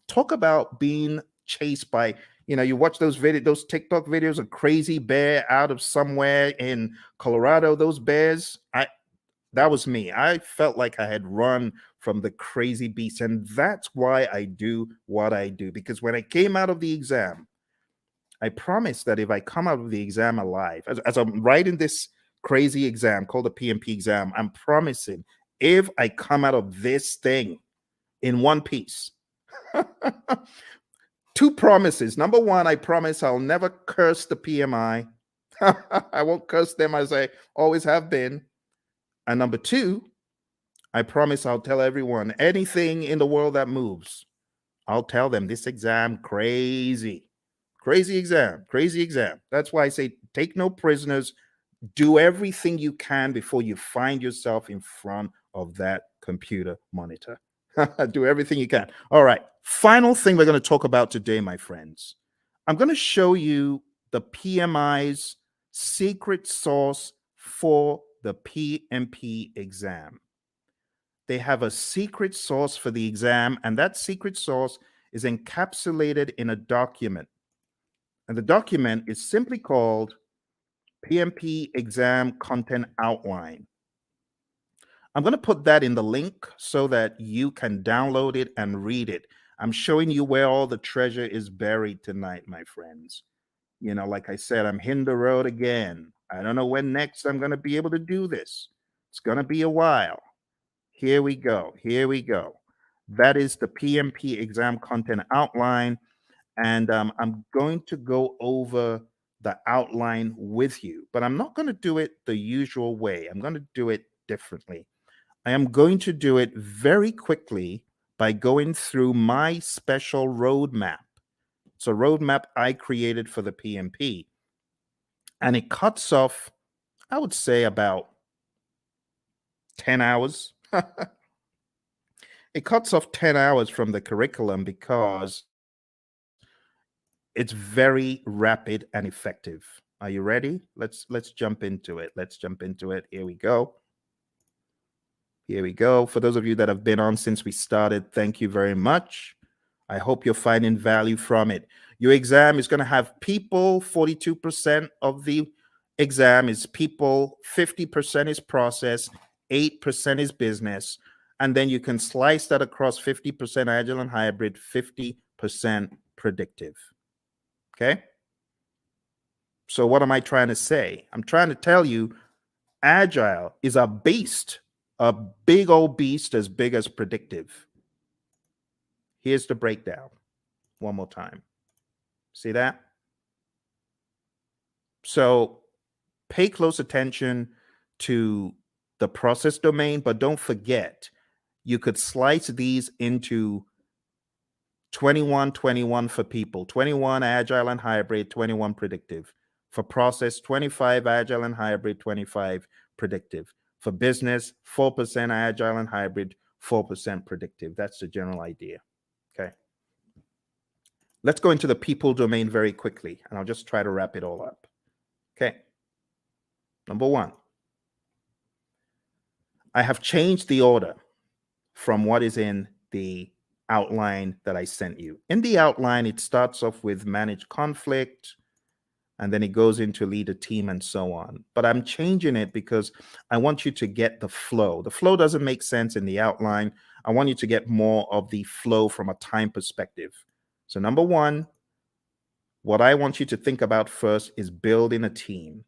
Talk about being chased by, you watch those TikTok videos of crazy bear out of somewhere in Colorado, those bears. That was me. I felt like I had run from the crazy beast. And that's why I do what I do. Because when I came out of the exam, I promise that if I come out of the exam alive, as I'm writing this crazy exam called the PMP exam, I'm promising if I come out of this thing in one piece, two promises. Number one, I promise I'll never curse the PMI. I won't curse them as I always have been. And number two, I promise I'll tell everyone anything in the world that moves. I'll tell them this exam crazy. Crazy exam, crazy exam. That's why I say take no prisoners. Do everything you can before you find yourself in front of that computer monitor. Do everything you can. All right. Final thing we're going to talk about today, my friends. I'm going to show you the PMI's secret sauce for the PMP exam. They have a secret sauce for the exam, and that secret sauce is encapsulated in a document. And the document is simply called PMP Exam Content Outline. I'm going to put that in the link so that you can download it and read it. I'm showing you where all the treasure is buried tonight, my friends. You know, like I said, I'm hitting the road again. I don't know when next I'm going to be able to do this. It's going to be a while. Here we go. Here we go. That is the PMP exam content outline. And I'm going to go over the outline with you, but I'm not going to do it the usual way. I'm going to do it differently. I am going to do it very quickly by going through my special roadmap. It's a roadmap I created for the PMP, and it cuts off, I would say, about 10 hours. It cuts off 10 hours from the curriculum because it's very rapid and effective. Are you ready? Let's jump into it. Let's jump into it. Here we go. Here we go. For those of you that have been on since we started, thank you very much. I hope you're finding value from it. Your exam is going to have people. 42% of the exam is people, 50% is process, 8% is business. And then you can slice that across 50% agile and hybrid, 50% predictive. Okay? So what am I trying to say? I'm trying to tell you agile is a beast, a big old beast as big as predictive. Here's the breakdown one more time. See that? So pay close attention to the process domain, but don't forget, you could slice these into 21 for people, 21 agile and hybrid, 21 predictive. For process, 25 agile and hybrid, 25 predictive. For business, 4% agile and hybrid, 4% predictive. That's the general idea. Okay. Let's go into the people domain very quickly, and I'll just try to wrap it all up. Okay. Number one, I have changed the order from what is in the outline that I sent you. In the outline, it starts off with manage conflict, and then it goes into lead a team and so on. But I'm changing it because I want you to get the flow. The flow doesn't make sense in the outline. I want you to get more of the flow from a time perspective. So number one, what I want you to think about first is building a team.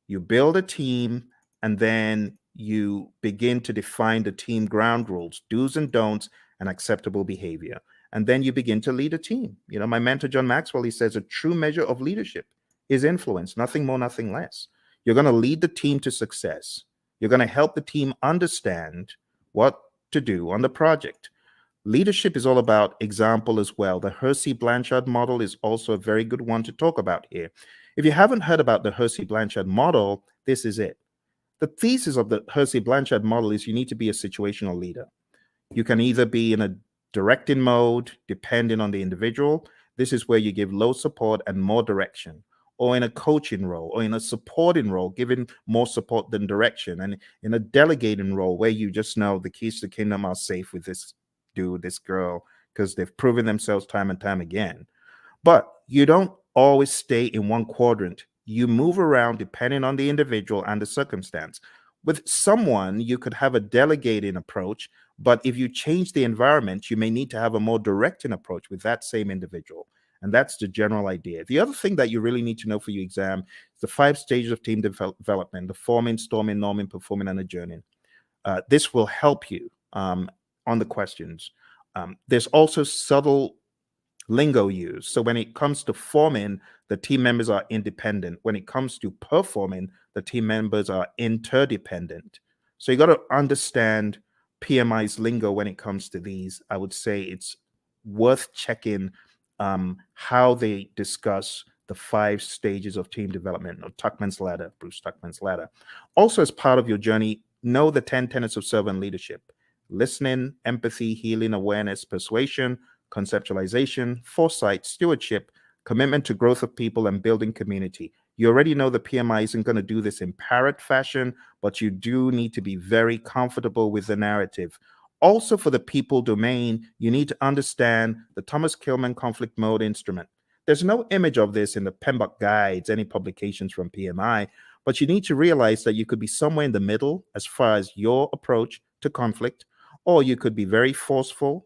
You build a team, and then you begin to define the team ground rules, do's and don'ts, and acceptable behavior. And then you begin to lead a team. You know, my mentor, John Maxwell, he says a true measure of leadership is influence, nothing more, nothing less. You're going to lead the team to success. You're going to help the team understand what to do on the project. Leadership is all about example as well. The Hersey-Blanchard model is also a very good one to talk about here. If you haven't heard about the Hersey-Blanchard model, this is it. The thesis of the Hersey-Blanchard model is you need to be a situational leader. You can either be in a directing mode, depending on the individual. This is where you give low support and more direction, or in a coaching role, or in a supporting role, giving more support than direction, and in a delegating role where you just know the keys to the kingdom are safe with this dude, this girl, because they've proven themselves time and time again. But you don't always stay in one quadrant. You move around depending on the individual and the circumstance. With someone, you could have a delegating approach, but if you change the environment, you may need to have a more directing approach with that same individual. And that's the general idea. The other thing that you really need to know for your exam is the 5 stages of team development: the forming, storming, norming, performing, and adjourning. This will help you on the questions. There's also subtle lingo used. So when it comes to forming, the team members are independent. When it comes to performing, the team members are interdependent. So you got to understand PMI's lingo when it comes to these. I would say it's worth checking how they discuss the 5 stages of team development, or Tuckman's ladder, Bruce Tuckman's ladder. Also, as part of your journey, know the 10 tenets of servant leadership: listening, empathy, healing, awareness, persuasion, conceptualization, foresight, stewardship, commitment to growth of people, and building community. You already know the PMI isn't going to do this in parrot fashion, but you do need to be very comfortable with the narrative. Also, for the people domain, you need to understand the Thomas Kilmann conflict mode instrument. There's no image of this in the PMBOK guides, any publications from PMI, but you need to realize that you could be somewhere in the middle as far as your approach to conflict, or you could be very forceful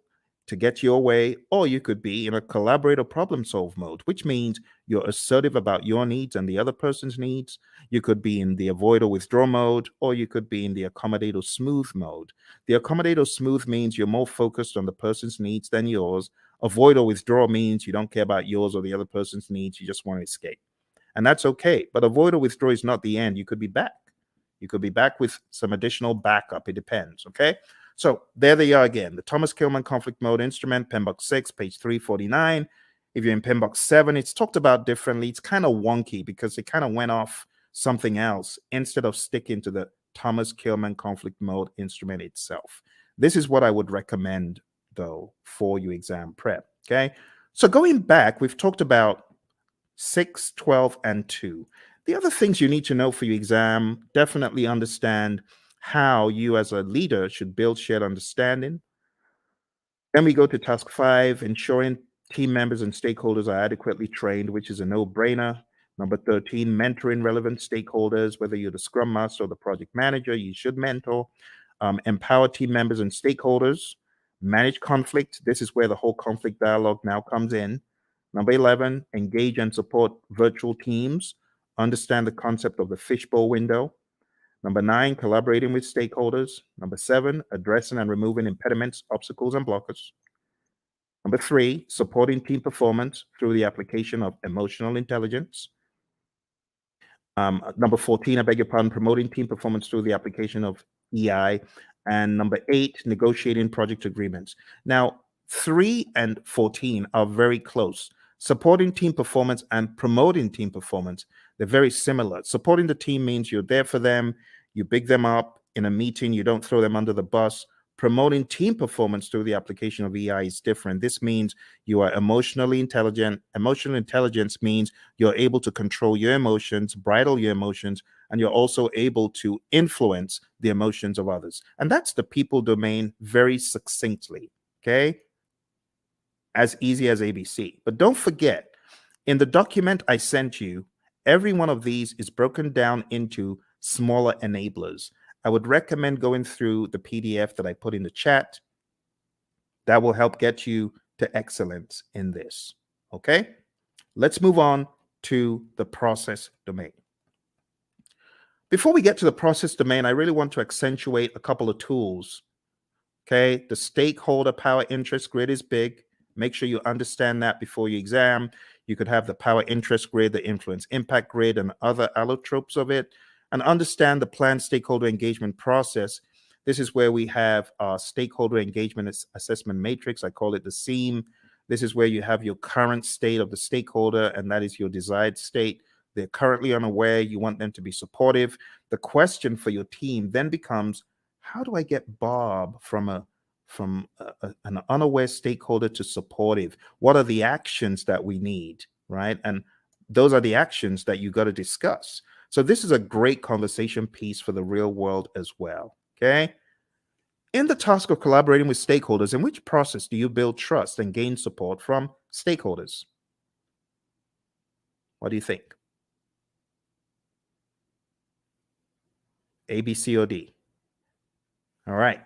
to get your way, or you could be in a collaborative problem solve mode, which means you're assertive about your needs and the other person's needs. You could be in the avoid or withdraw mode, or you could be in the accommodate or smooth mode. The accommodate or smooth means you're more focused on the person's needs than yours. Avoid or withdraw means you don't care about yours or the other person's needs. You just want to escape. And that's okay. But avoid or withdraw is not the end. You could be back. You could be back with some additional backup. It depends. Okay. So there they are again. The Thomas Kilmann conflict mode instrument, PMBOK 6, page 349. If you're in PMBOK 7, it's talked about differently. It's kind of wonky because it kind of went off something else instead of sticking to the Thomas Kilmann conflict mode instrument itself. This is what I would recommend, though, for your exam prep. Okay. So going back, we've talked about 6, 12, and 2. The other things you need to know for your exam: definitely understand how you as a leader should build shared understanding. Then we go to task 5, ensuring team members and stakeholders are adequately trained, which is a no-brainer. Number 13, mentoring relevant stakeholders. Whether you're the scrum master or the project manager, you should mentor. Empower team members and stakeholders. Manage conflict. This is where the whole conflict dialogue now comes in. Number 11, engage and support virtual teams. Understand the concept of the fishbowl window. Number 9, collaborating with stakeholders. Number 7, addressing and removing impediments, obstacles, and blockers. Number 3, supporting team performance through the application of emotional intelligence. Number 14, I beg your pardon, promoting team performance through the application of EI. And number 8, negotiating project agreements. Now, 3 and 14 are very close. Supporting team performance and promoting team performance, they're very similar. Supporting the team means you're there for them, you big them up in a meeting, you don't throw them under the bus. Promoting team performance through the application of EI is different. This means you are emotionally intelligent. Emotional intelligence means you're able to control your emotions, bridle your emotions, and you're also able to influence the emotions of others. And that's the people domain very succinctly. Okay. As easy as ABC. But don't forget, in the document I sent you, every one of these is broken down into smaller enablers. I would recommend going through the PDF that I put in the chat. That will help get you to excellence in this. Okay? Let's move on to the process domain. Before we get to the process domain, I really want to accentuate a couple of tools. Okay, the stakeholder power interest grid is big. Make sure you understand that before your exam. You could have the power interest grid, the influence impact grid, and other allotropes of it. And understand the planned stakeholder engagement process. This is where we have our stakeholder engagement assessment matrix. I call it the SEAM. This is where you have your current state of the stakeholder, and that is your desired state. They're currently unaware. You want them to be supportive. The question for your team then becomes, how do I get Bob from an unaware stakeholder to supportive? What are the actions that we need, right? And those are the actions that you got to discuss. So this is a great conversation piece for the real world as well, okay? In the task of collaborating with stakeholders, in which process do you build trust and gain support from stakeholders? What do you think? A, B, C, or D? All right.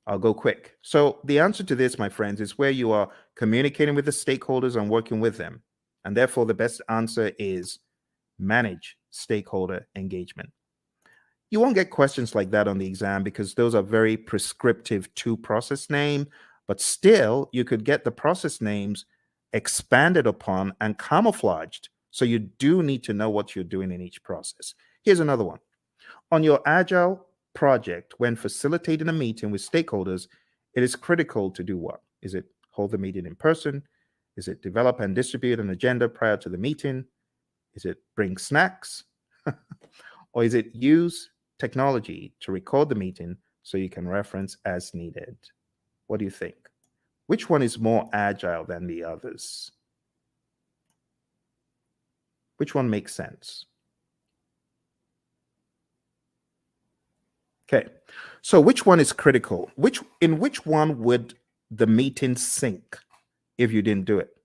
I'll go quick. So the answer to this, my friends, is where you are communicating with the stakeholders and working with them. And therefore, the best answer is manage stakeholder engagement. You won't get questions like that on the exam because those are very prescriptive to process name, but still you could get the process names expanded upon and camouflaged. So you do need to know what you're doing in each process. Here's another one. On your Agile project, when facilitating a meeting with stakeholders, it is critical to do what? Is it hold the meeting in person? Is it develop and distribute an agenda prior to the meeting? Is it bring snacks? Or is it use technology to record the meeting so you can reference as needed? What do you think? Which one is more agile than the others? Which one makes sense? Okay, so which one is critical? In which one would the meeting sink if you didn't do it?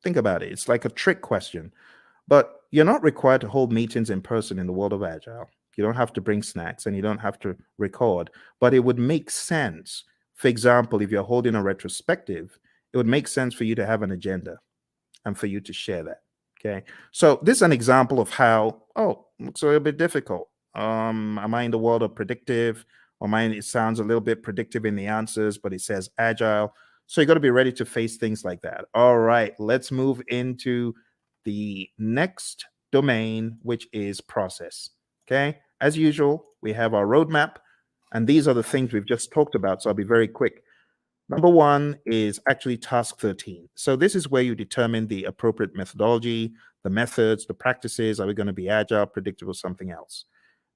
Think about it. It's like a trick question. But you're not required to hold meetings in person in the world of Agile. You don't have to bring snacks and you don't have to record, but it would make sense. For example, if you're holding a retrospective, it would make sense for you to have an agenda and for you to share that. Okay. So this is an example of how, looks a little bit difficult. Am I in the world of predictive? Or mine, it sounds a little bit predictive in the answers, but it says Agile. So you got to be ready to face things like that. All right, let's move into the next domain, which is process. Okay, as usual, we have our roadmap, and these are the things we've just talked about. So I'll be very quick. Number one is actually task 13. So this is where you determine the appropriate methodology, the methods, the practices. Are we going to be agile, predictable, something else?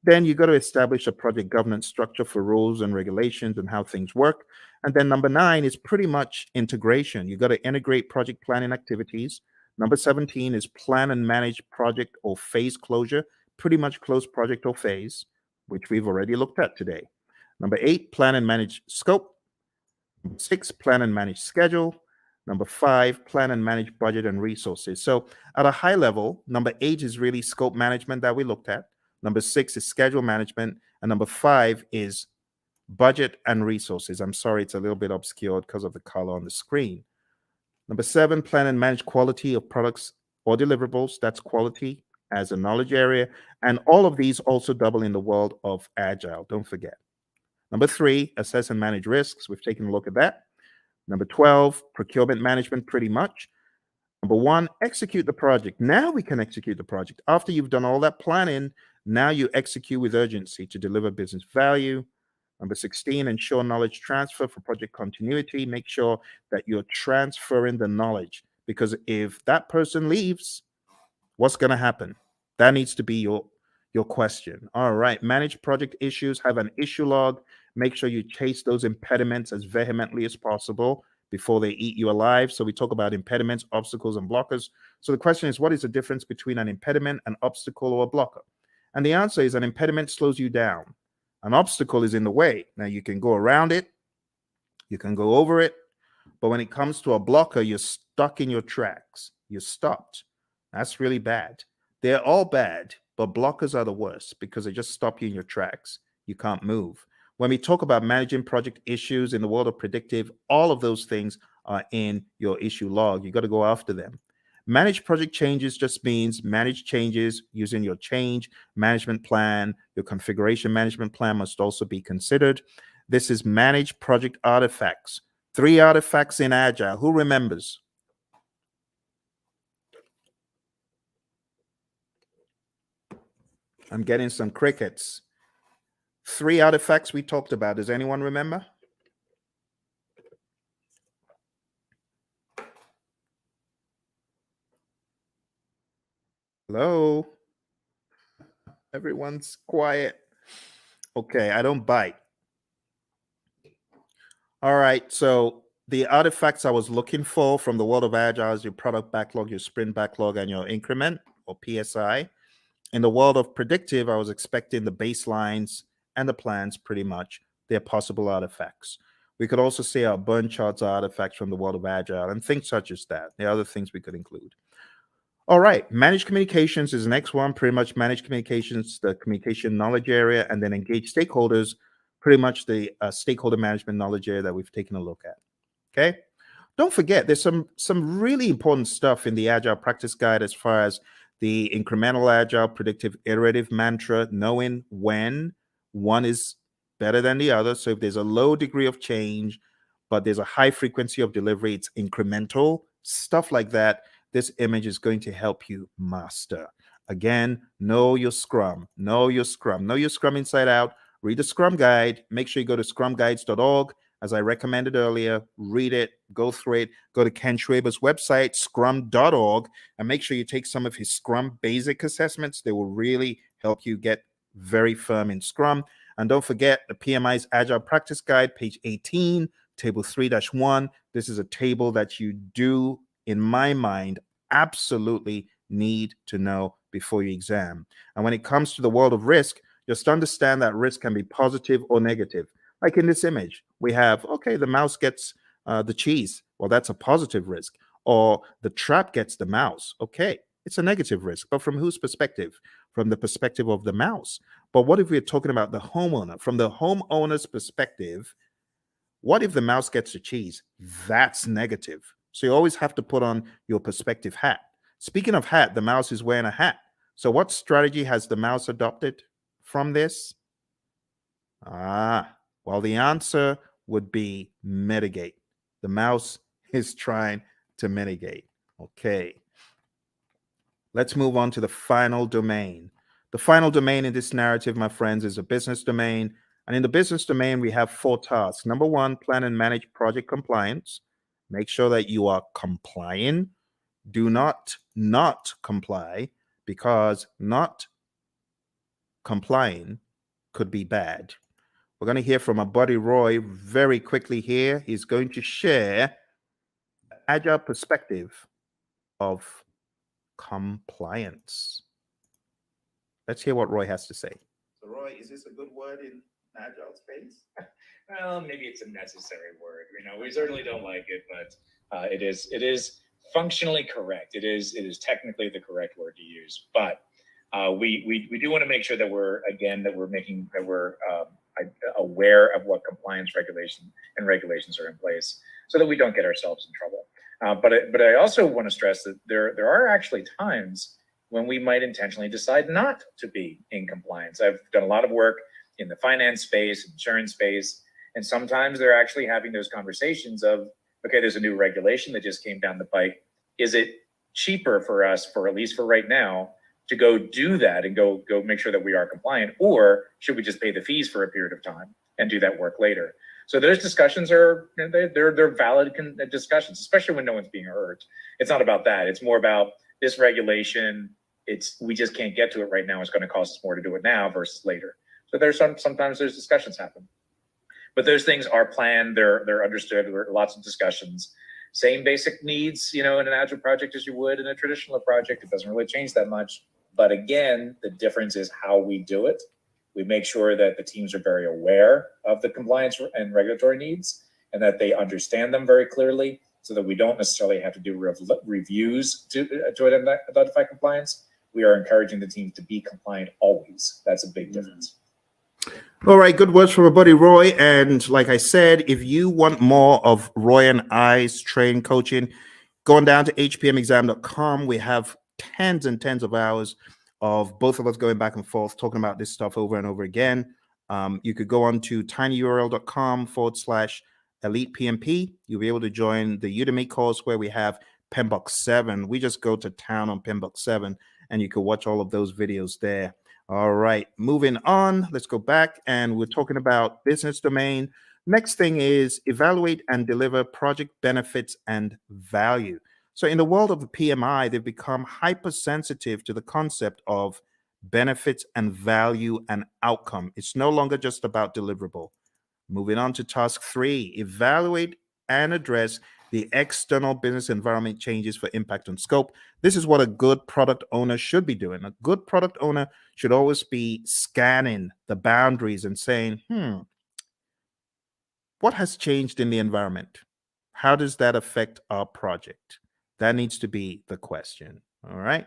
Then you got to establish a project governance structure for rules and regulations and how things work. And then number 9 is pretty much integration. You got to integrate project planning activities. Number 17 is plan and manage project or phase closure, pretty much close project or phase, which we've already looked at today. Number 8, plan and manage scope. Number 6, plan and manage schedule. Number 5, plan and manage budget and resources. So at a high level, number 8 is really scope management that we looked at. Number 6 is schedule management. And number 5 is budget and resources. I'm sorry, it's a little bit obscured because of the color on the screen. Number 7, plan and manage quality of products or deliverables. That's quality as a knowledge area. And all of these also double in the world of Agile. Don't forget. Number 3, assess and manage risks. We've taken a look at that. Number 12, procurement management, pretty much. Number 1, execute the project. Now we can execute the project. After you've done all that planning, now you execute with urgency to deliver business value. Number 16, ensure knowledge transfer for project continuity. Make sure that you're transferring the knowledge, because if that person leaves, what's going to happen? That needs to be your question. All right, manage project issues, have an issue log. Make sure you chase those impediments as vehemently as possible before they eat you alive. So we talk about impediments, obstacles, and blockers. So the question is, what is the difference between an impediment, an obstacle, or a blocker? And the answer is an impediment slows you down. An obstacle is in the way. Now you can go around it, you can go over it, but when it comes to a blocker, you're stuck in your tracks. You're stopped. That's really bad. They're all bad, but blockers are the worst because they just stop you in your tracks. You can't move. When we talk about managing project issues in the world of predictive, all of those things are in your issue log. You got to go after them. Manage project changes just means manage changes using your change management plan. Your configuration management plan must also be considered. This is manage project artifacts. 3 artifacts in Agile. Who remembers? I'm getting some crickets. 3 artifacts we talked about. Does anyone remember? Hello? Everyone's quiet. Okay, I don't bite. All right, so the artifacts I was looking for from the world of Agile is your product backlog, your sprint backlog, and your increment or PSI. In the world of predictive, I was expecting the baselines and the plans pretty much. They're possible artifacts. We could also say our burn charts are artifacts from the world of Agile and things such as that. There are other things we could include. All right, managed communications is the next one. Pretty much managed communications, the communication knowledge area, and then engage stakeholders, pretty much the stakeholder management knowledge area that we've taken a look at. Okay, Don't forget, there's some really important stuff in the Agile Practice Guide as far as the incremental agile predictive iterative mantra, knowing when one is better than the other. So if there's a low degree of change, but there's a high frequency of delivery, it's incremental, stuff like that. This image is going to help you master. Again, know your Scrum, know your Scrum, know your Scrum inside out. Read the Scrum Guide. Make sure you go to scrumguides.org. As I recommended earlier, read it, go through it, go to Ken Schwaber's website, scrum.org, and make sure you take some of his Scrum basic assessments. They will really help you get very firm in Scrum. And don't forget the PMI's Agile Practice Guide, page 18, table 3-1. This is a table that you do, in my mind, absolutely need to know before your exam. And when it comes to the world of risk, just understand that risk can be positive or negative. Like in this image, we have, okay, the mouse gets the cheese. Well, that's a positive risk. Or the trap gets the mouse. Okay, it's a negative risk. But from whose perspective? From the perspective of the mouse. But what if we're talking about the homeowner? From the homeowner's perspective, what if the mouse gets the cheese? That's negative. So you always have to put on your perspective hat. Speaking of hat, the mouse is wearing a hat. So what strategy has the mouse adopted from this? Well, the answer would be mitigate. The mouse is trying to mitigate. Okay. Let's move on to the final domain. The final domain in this narrative, my friends, is a business domain. And in the business domain, we have 4 tasks. Number 1, plan and manage project compliance. Make sure that you are complying. Do not comply, because not complying could be bad. We're going to hear from our buddy Roy very quickly here. He's going to share the agile perspective of compliance. Let's hear what Roy has to say. So, Roy, is this a good word in agile space? Well, maybe it's a necessary word. We certainly don't like it, but it is functionally correct. It is technically the correct word to use. But we do want to make sure that we're aware of what compliance regulations are in place, so that we don't get ourselves in trouble. But I also want to stress that there are actually times when we might intentionally decide not to be in compliance. I've done a lot of work in the finance space, insurance space, and sometimes they're actually having those conversations of, okay, there's a new regulation that just came down the pike. Is it cheaper for us, for at least for right now, to go do that and go make sure that we are compliant, or should we just pay the fees for a period of time and do that work later? So those discussions they're valid discussions, especially when no one's being hurt. It's not about that. It's more about this regulation. We just can't get to it right now. It's going to cost us more to do it now versus later. So sometimes there's discussions happen, but those things are planned. They're understood. There are lots of discussions. Same basic needs, in an agile project as you would in a traditional project. It doesn't really change that much. But again, the difference is how we do it. We make sure that the teams are very aware of the compliance and regulatory needs, and that they understand them very clearly, so that we don't necessarily have to do reviews to identify compliance. We are encouraging the teams to be compliant always. That's a big difference. All right, good words from our buddy Roy. And like I said, if you want more of Roy and I's training coaching, going down to hpmexam.com, we have tens and tens of hours of both of us going back and forth talking about this stuff over and over again. You could go on to tinyurl.com/elite PMP. You'll be able to join the Udemy course where we have PMBOK 7. We just go to town on PMBOK 7, and you can watch all of those videos there. All right, moving on. Let's go back, and we're talking about business domain. Next thing is evaluate and deliver project benefits and value. So in the world of the PMI, they've become hypersensitive to the concept of benefits and value and outcome. It's no longer just about deliverable. Moving on to task 3, evaluate and address the external business environment changes for impact on scope. This is what a good product owner should be doing. A good product owner should always be scanning the boundaries and saying, what has changed in the environment? How does that affect our project? That needs to be the question. All right.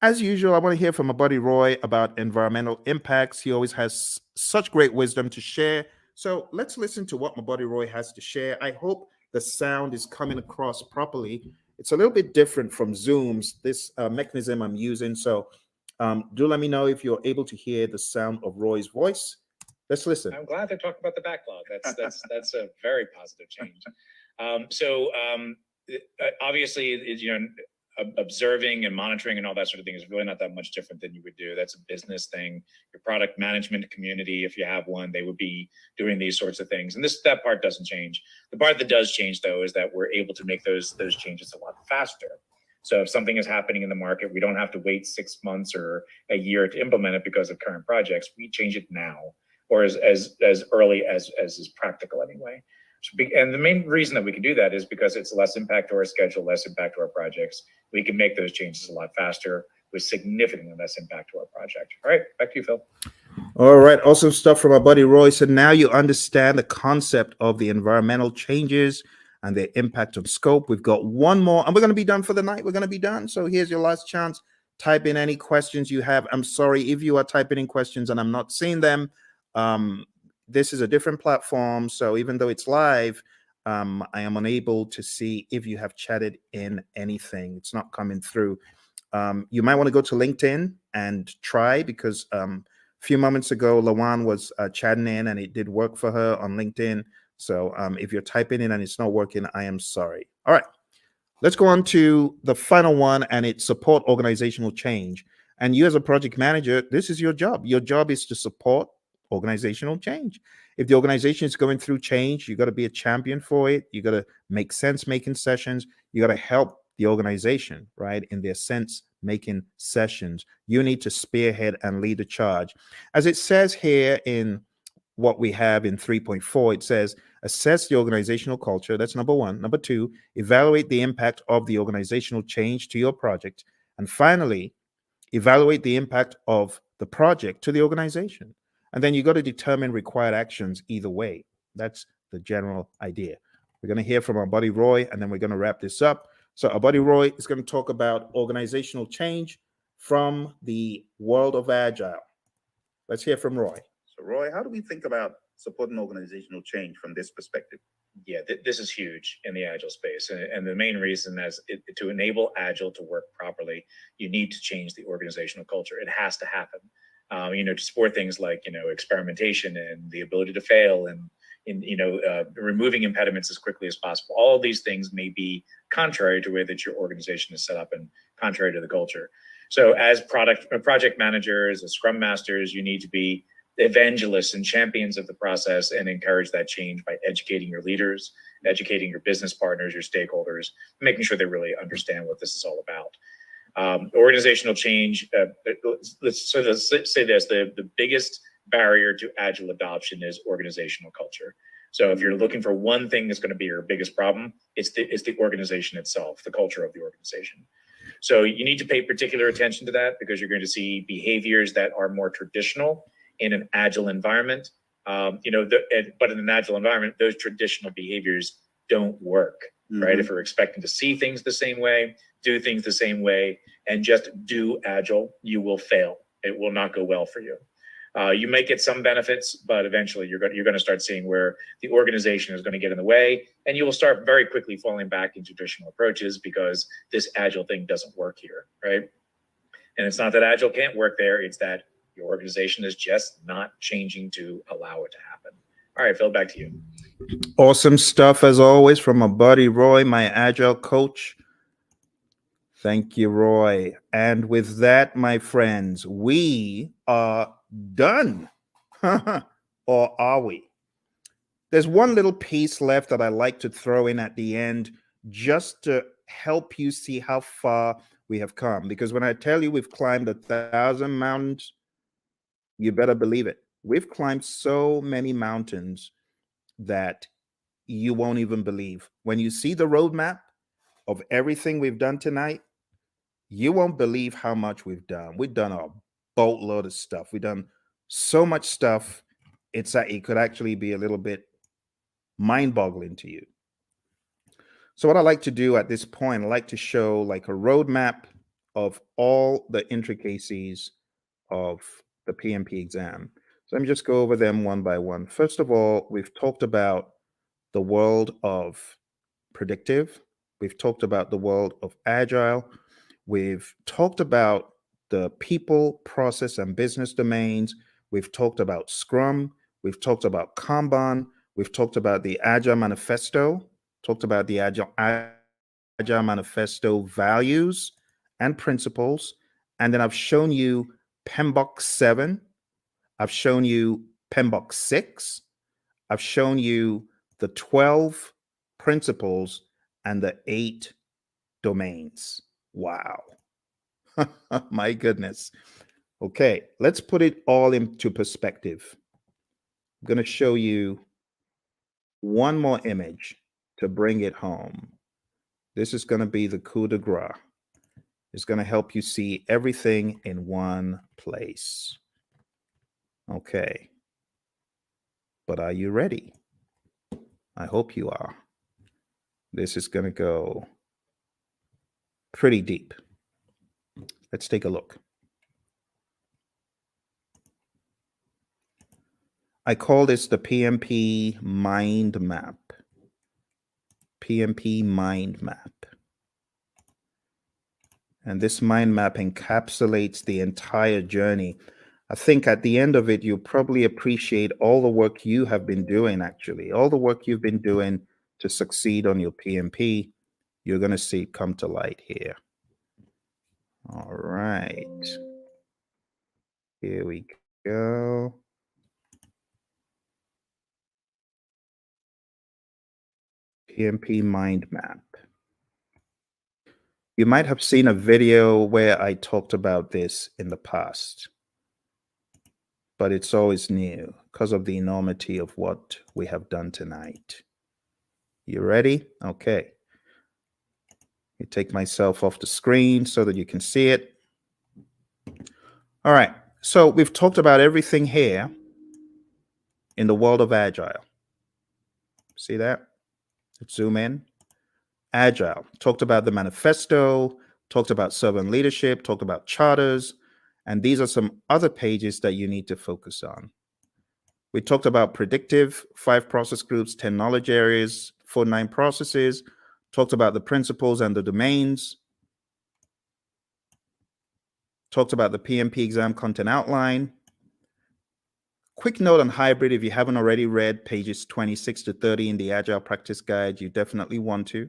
As usual, I want to hear from my buddy Roy about environmental impacts. He always has such great wisdom to share. So let's listen to what my buddy Roy has to share. I hope the sound is coming across properly. It's a little bit different from Zoom's, this mechanism I'm using. So do let me know if you're able to hear the sound of Roy's voice. Let's listen. I'm glad they're talking about the backlog. That's a very positive change. Obviously, observing and monitoring and all that sort of thing is really not that much different than you would do. That's a business thing. Your product management community, if you have one, they would be doing these sorts of things. And that part doesn't change. The part that does change, though, is that we're able to make those changes a lot faster. So if something is happening in the market, we don't have to wait 6 months or a year to implement it because of current projects. We change it now, or as early as is practical anyway. And the main reason that we can do that is because it's less impact to our schedule, less impact to our projects. We can make those changes a lot faster with significantly less impact to our project. All right, back to you, Phil. All right, awesome stuff from our buddy Roy. So now you understand the concept of the environmental changes and their impact on scope. We've got one more, and we're going to be done for the night. We're going to be done. So here's your last chance. Type in any questions you have. I'm sorry if you are typing in questions and I'm not seeing them. This is a different platform, so even though it's live, I am unable to see if you have chatted in anything. It's not coming through. You might want to go to LinkedIn and try, because a few moments ago, Lawan was chatting in and it did work for her on LinkedIn. So if you're typing in and it's not working, I am sorry. All right, let's go on to the final one, and it's support organizational change. And you as a project manager, this is your job. Your job is to support organizational change. If the organization is going through change, you got to be a champion for it. You got to make sense making sessions. You got to help the organization, right, in their sense making sessions. You need to spearhead and lead the charge. As it says here in what we have in 3.4, it says assess the organizational culture. That's number one. Number two, evaluate the impact of the organizational change to your project. And finally, evaluate the impact of the project to the organization. And then you got to determine required actions either way. That's the general idea. We're going to hear from our buddy Roy, and then we're going to wrap this up. So our buddy Roy is going to talk about organizational change from the world of Agile. Let's hear from Roy. So Roy, how do we think about supporting organizational change from this perspective? Yeah, this is huge in the Agile space. And the main reason is to enable Agile to work properly, you need to change the organizational culture. It has to happen. To support things like, experimentation and the ability to fail and removing impediments as quickly as possible. All of these things may be contrary to the way that your organization is set up and contrary to the culture. So as project managers, as scrum masters, you need to be evangelists and champions of the process and encourage that change by educating your leaders, educating your business partners, your stakeholders, making sure they really understand what this is all about. Organizational change, let's say this, the biggest barrier to Agile adoption is organizational culture. So if you're looking for one thing that's going to be your biggest problem, it's the organization itself, the culture of the organization. So you need to pay particular attention to that, because you're going to see behaviors that are more traditional in an Agile environment. But in an Agile environment, those traditional behaviors don't work, right? If we're expecting to see things the same way, do things the same way, and just do Agile, you will fail. It will not go well for you. You may get some benefits, but eventually you're going to start seeing where the organization is going to get in the way, and you will start very quickly falling back into traditional approaches because this Agile thing doesn't work here, right? And it's not that Agile can't work there, it's that your organization is just not changing to allow it to happen. All right, Phil, back to you. Awesome stuff as always from my buddy Roy, my Agile coach. Thank you, Roy. And with that, my friends, we are done. Or are we? There's one little piece left that I like to throw in at the end, just to help you see how far we have come. Because when I tell you we've climbed 1,000 mountains, you better believe it. We've climbed so many mountains that you won't even believe. When you see the roadmap of everything we've done tonight, you won't believe how much we've done. We've done a boatload of stuff. We've done so much stuff. It could actually be a little bit mind-boggling to you. So what I like to do at this point, I like to show like a roadmap of all the intricacies of the PMP exam. So let me just go over them one by one. First of all, we've talked about the world of predictive. We've talked about the world of agile. We've talked about the people, process, and business domains. We've talked about Scrum. We've talked about Kanban. We've talked about the Agile Manifesto, talked about the Agile Manifesto values and principles. And then I've shown you PMBOK 7. I've shown you PMBOK 6. I've shown you the 12 principles and the 8 domains. Wow. My goodness. Okay, let's put it all into perspective. I'm going to show you one more image to bring it home. This is going to be the coup de grace. It's going to help you see everything in one place. Okay. But are you ready? I hope you are. This is going to go pretty deep. Let's take a look. I call this the PMP mind map. PMP mind map. And this mind map encapsulates the entire journey. I think at the end of it, you'll probably appreciate all the work you have been doing, actually. All the work you've been doing to succeed on your PMP, you're going to see it come to light here. All right. Here we go. PMP mind map. You might have seen a video where I talked about this in the past, but it's always new because of the enormity of what we have done tonight. You ready? Okay. You take myself off the screen so that you can see it. All right. So we've talked about everything here in the world of Agile. See that? Let's zoom in. Agile. Talked about the manifesto, talked about servant leadership, talked about charters, and these are some other pages that you need to focus on. We talked about predictive, 5 process groups, 10 knowledge areas, 49 processes, talked about the principles and the domains, talked about the PMP exam content outline. Quick note on hybrid, if you haven't already read pages 26 to 30 in the Agile Practice Guide, you definitely want to.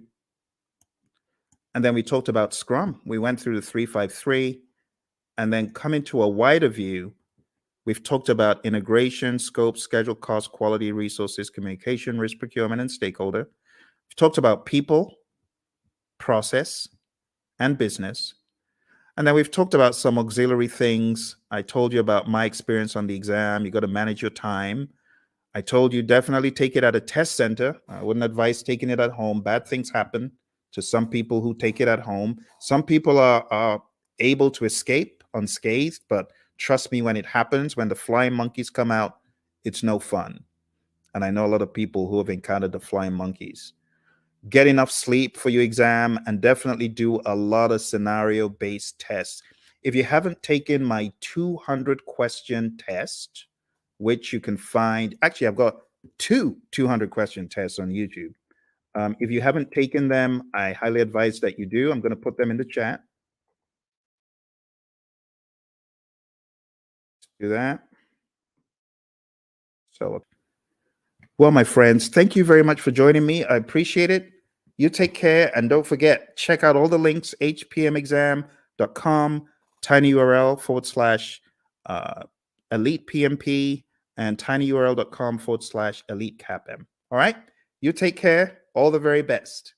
And then we talked about Scrum. We went through the 353, and then coming to a wider view, we've talked about integration, scope, schedule, cost, quality, resources, communication, risk, procurement, and stakeholder. We've talked about people, process, and business. And then we've talked about some auxiliary things. I told you about my experience on the exam. You got to manage your time. I told you definitely take it at a test center. I wouldn't advise taking it at home. Bad things happen to some people who take it at home. Some people are able to escape unscathed, but trust me, when it happens, when the flying monkeys come out, it's no fun. And I know a lot of people who have encountered the flying monkeys. Get enough sleep for your exam and definitely do a lot of scenario-based tests. If you haven't taken my 200 question test, which you can find, actually, I've got 200 question tests on YouTube. If you haven't taken them, I highly advise that you do. I'm going to put them in the chat. Do that. So, well, my friends, thank you very much for joining me. I appreciate it. You take care, and don't forget, check out all the links, hpmexam.com, tinyurl/elite PMP, and tinyurl.com/elite CAPM. All right? You take care. All the very best.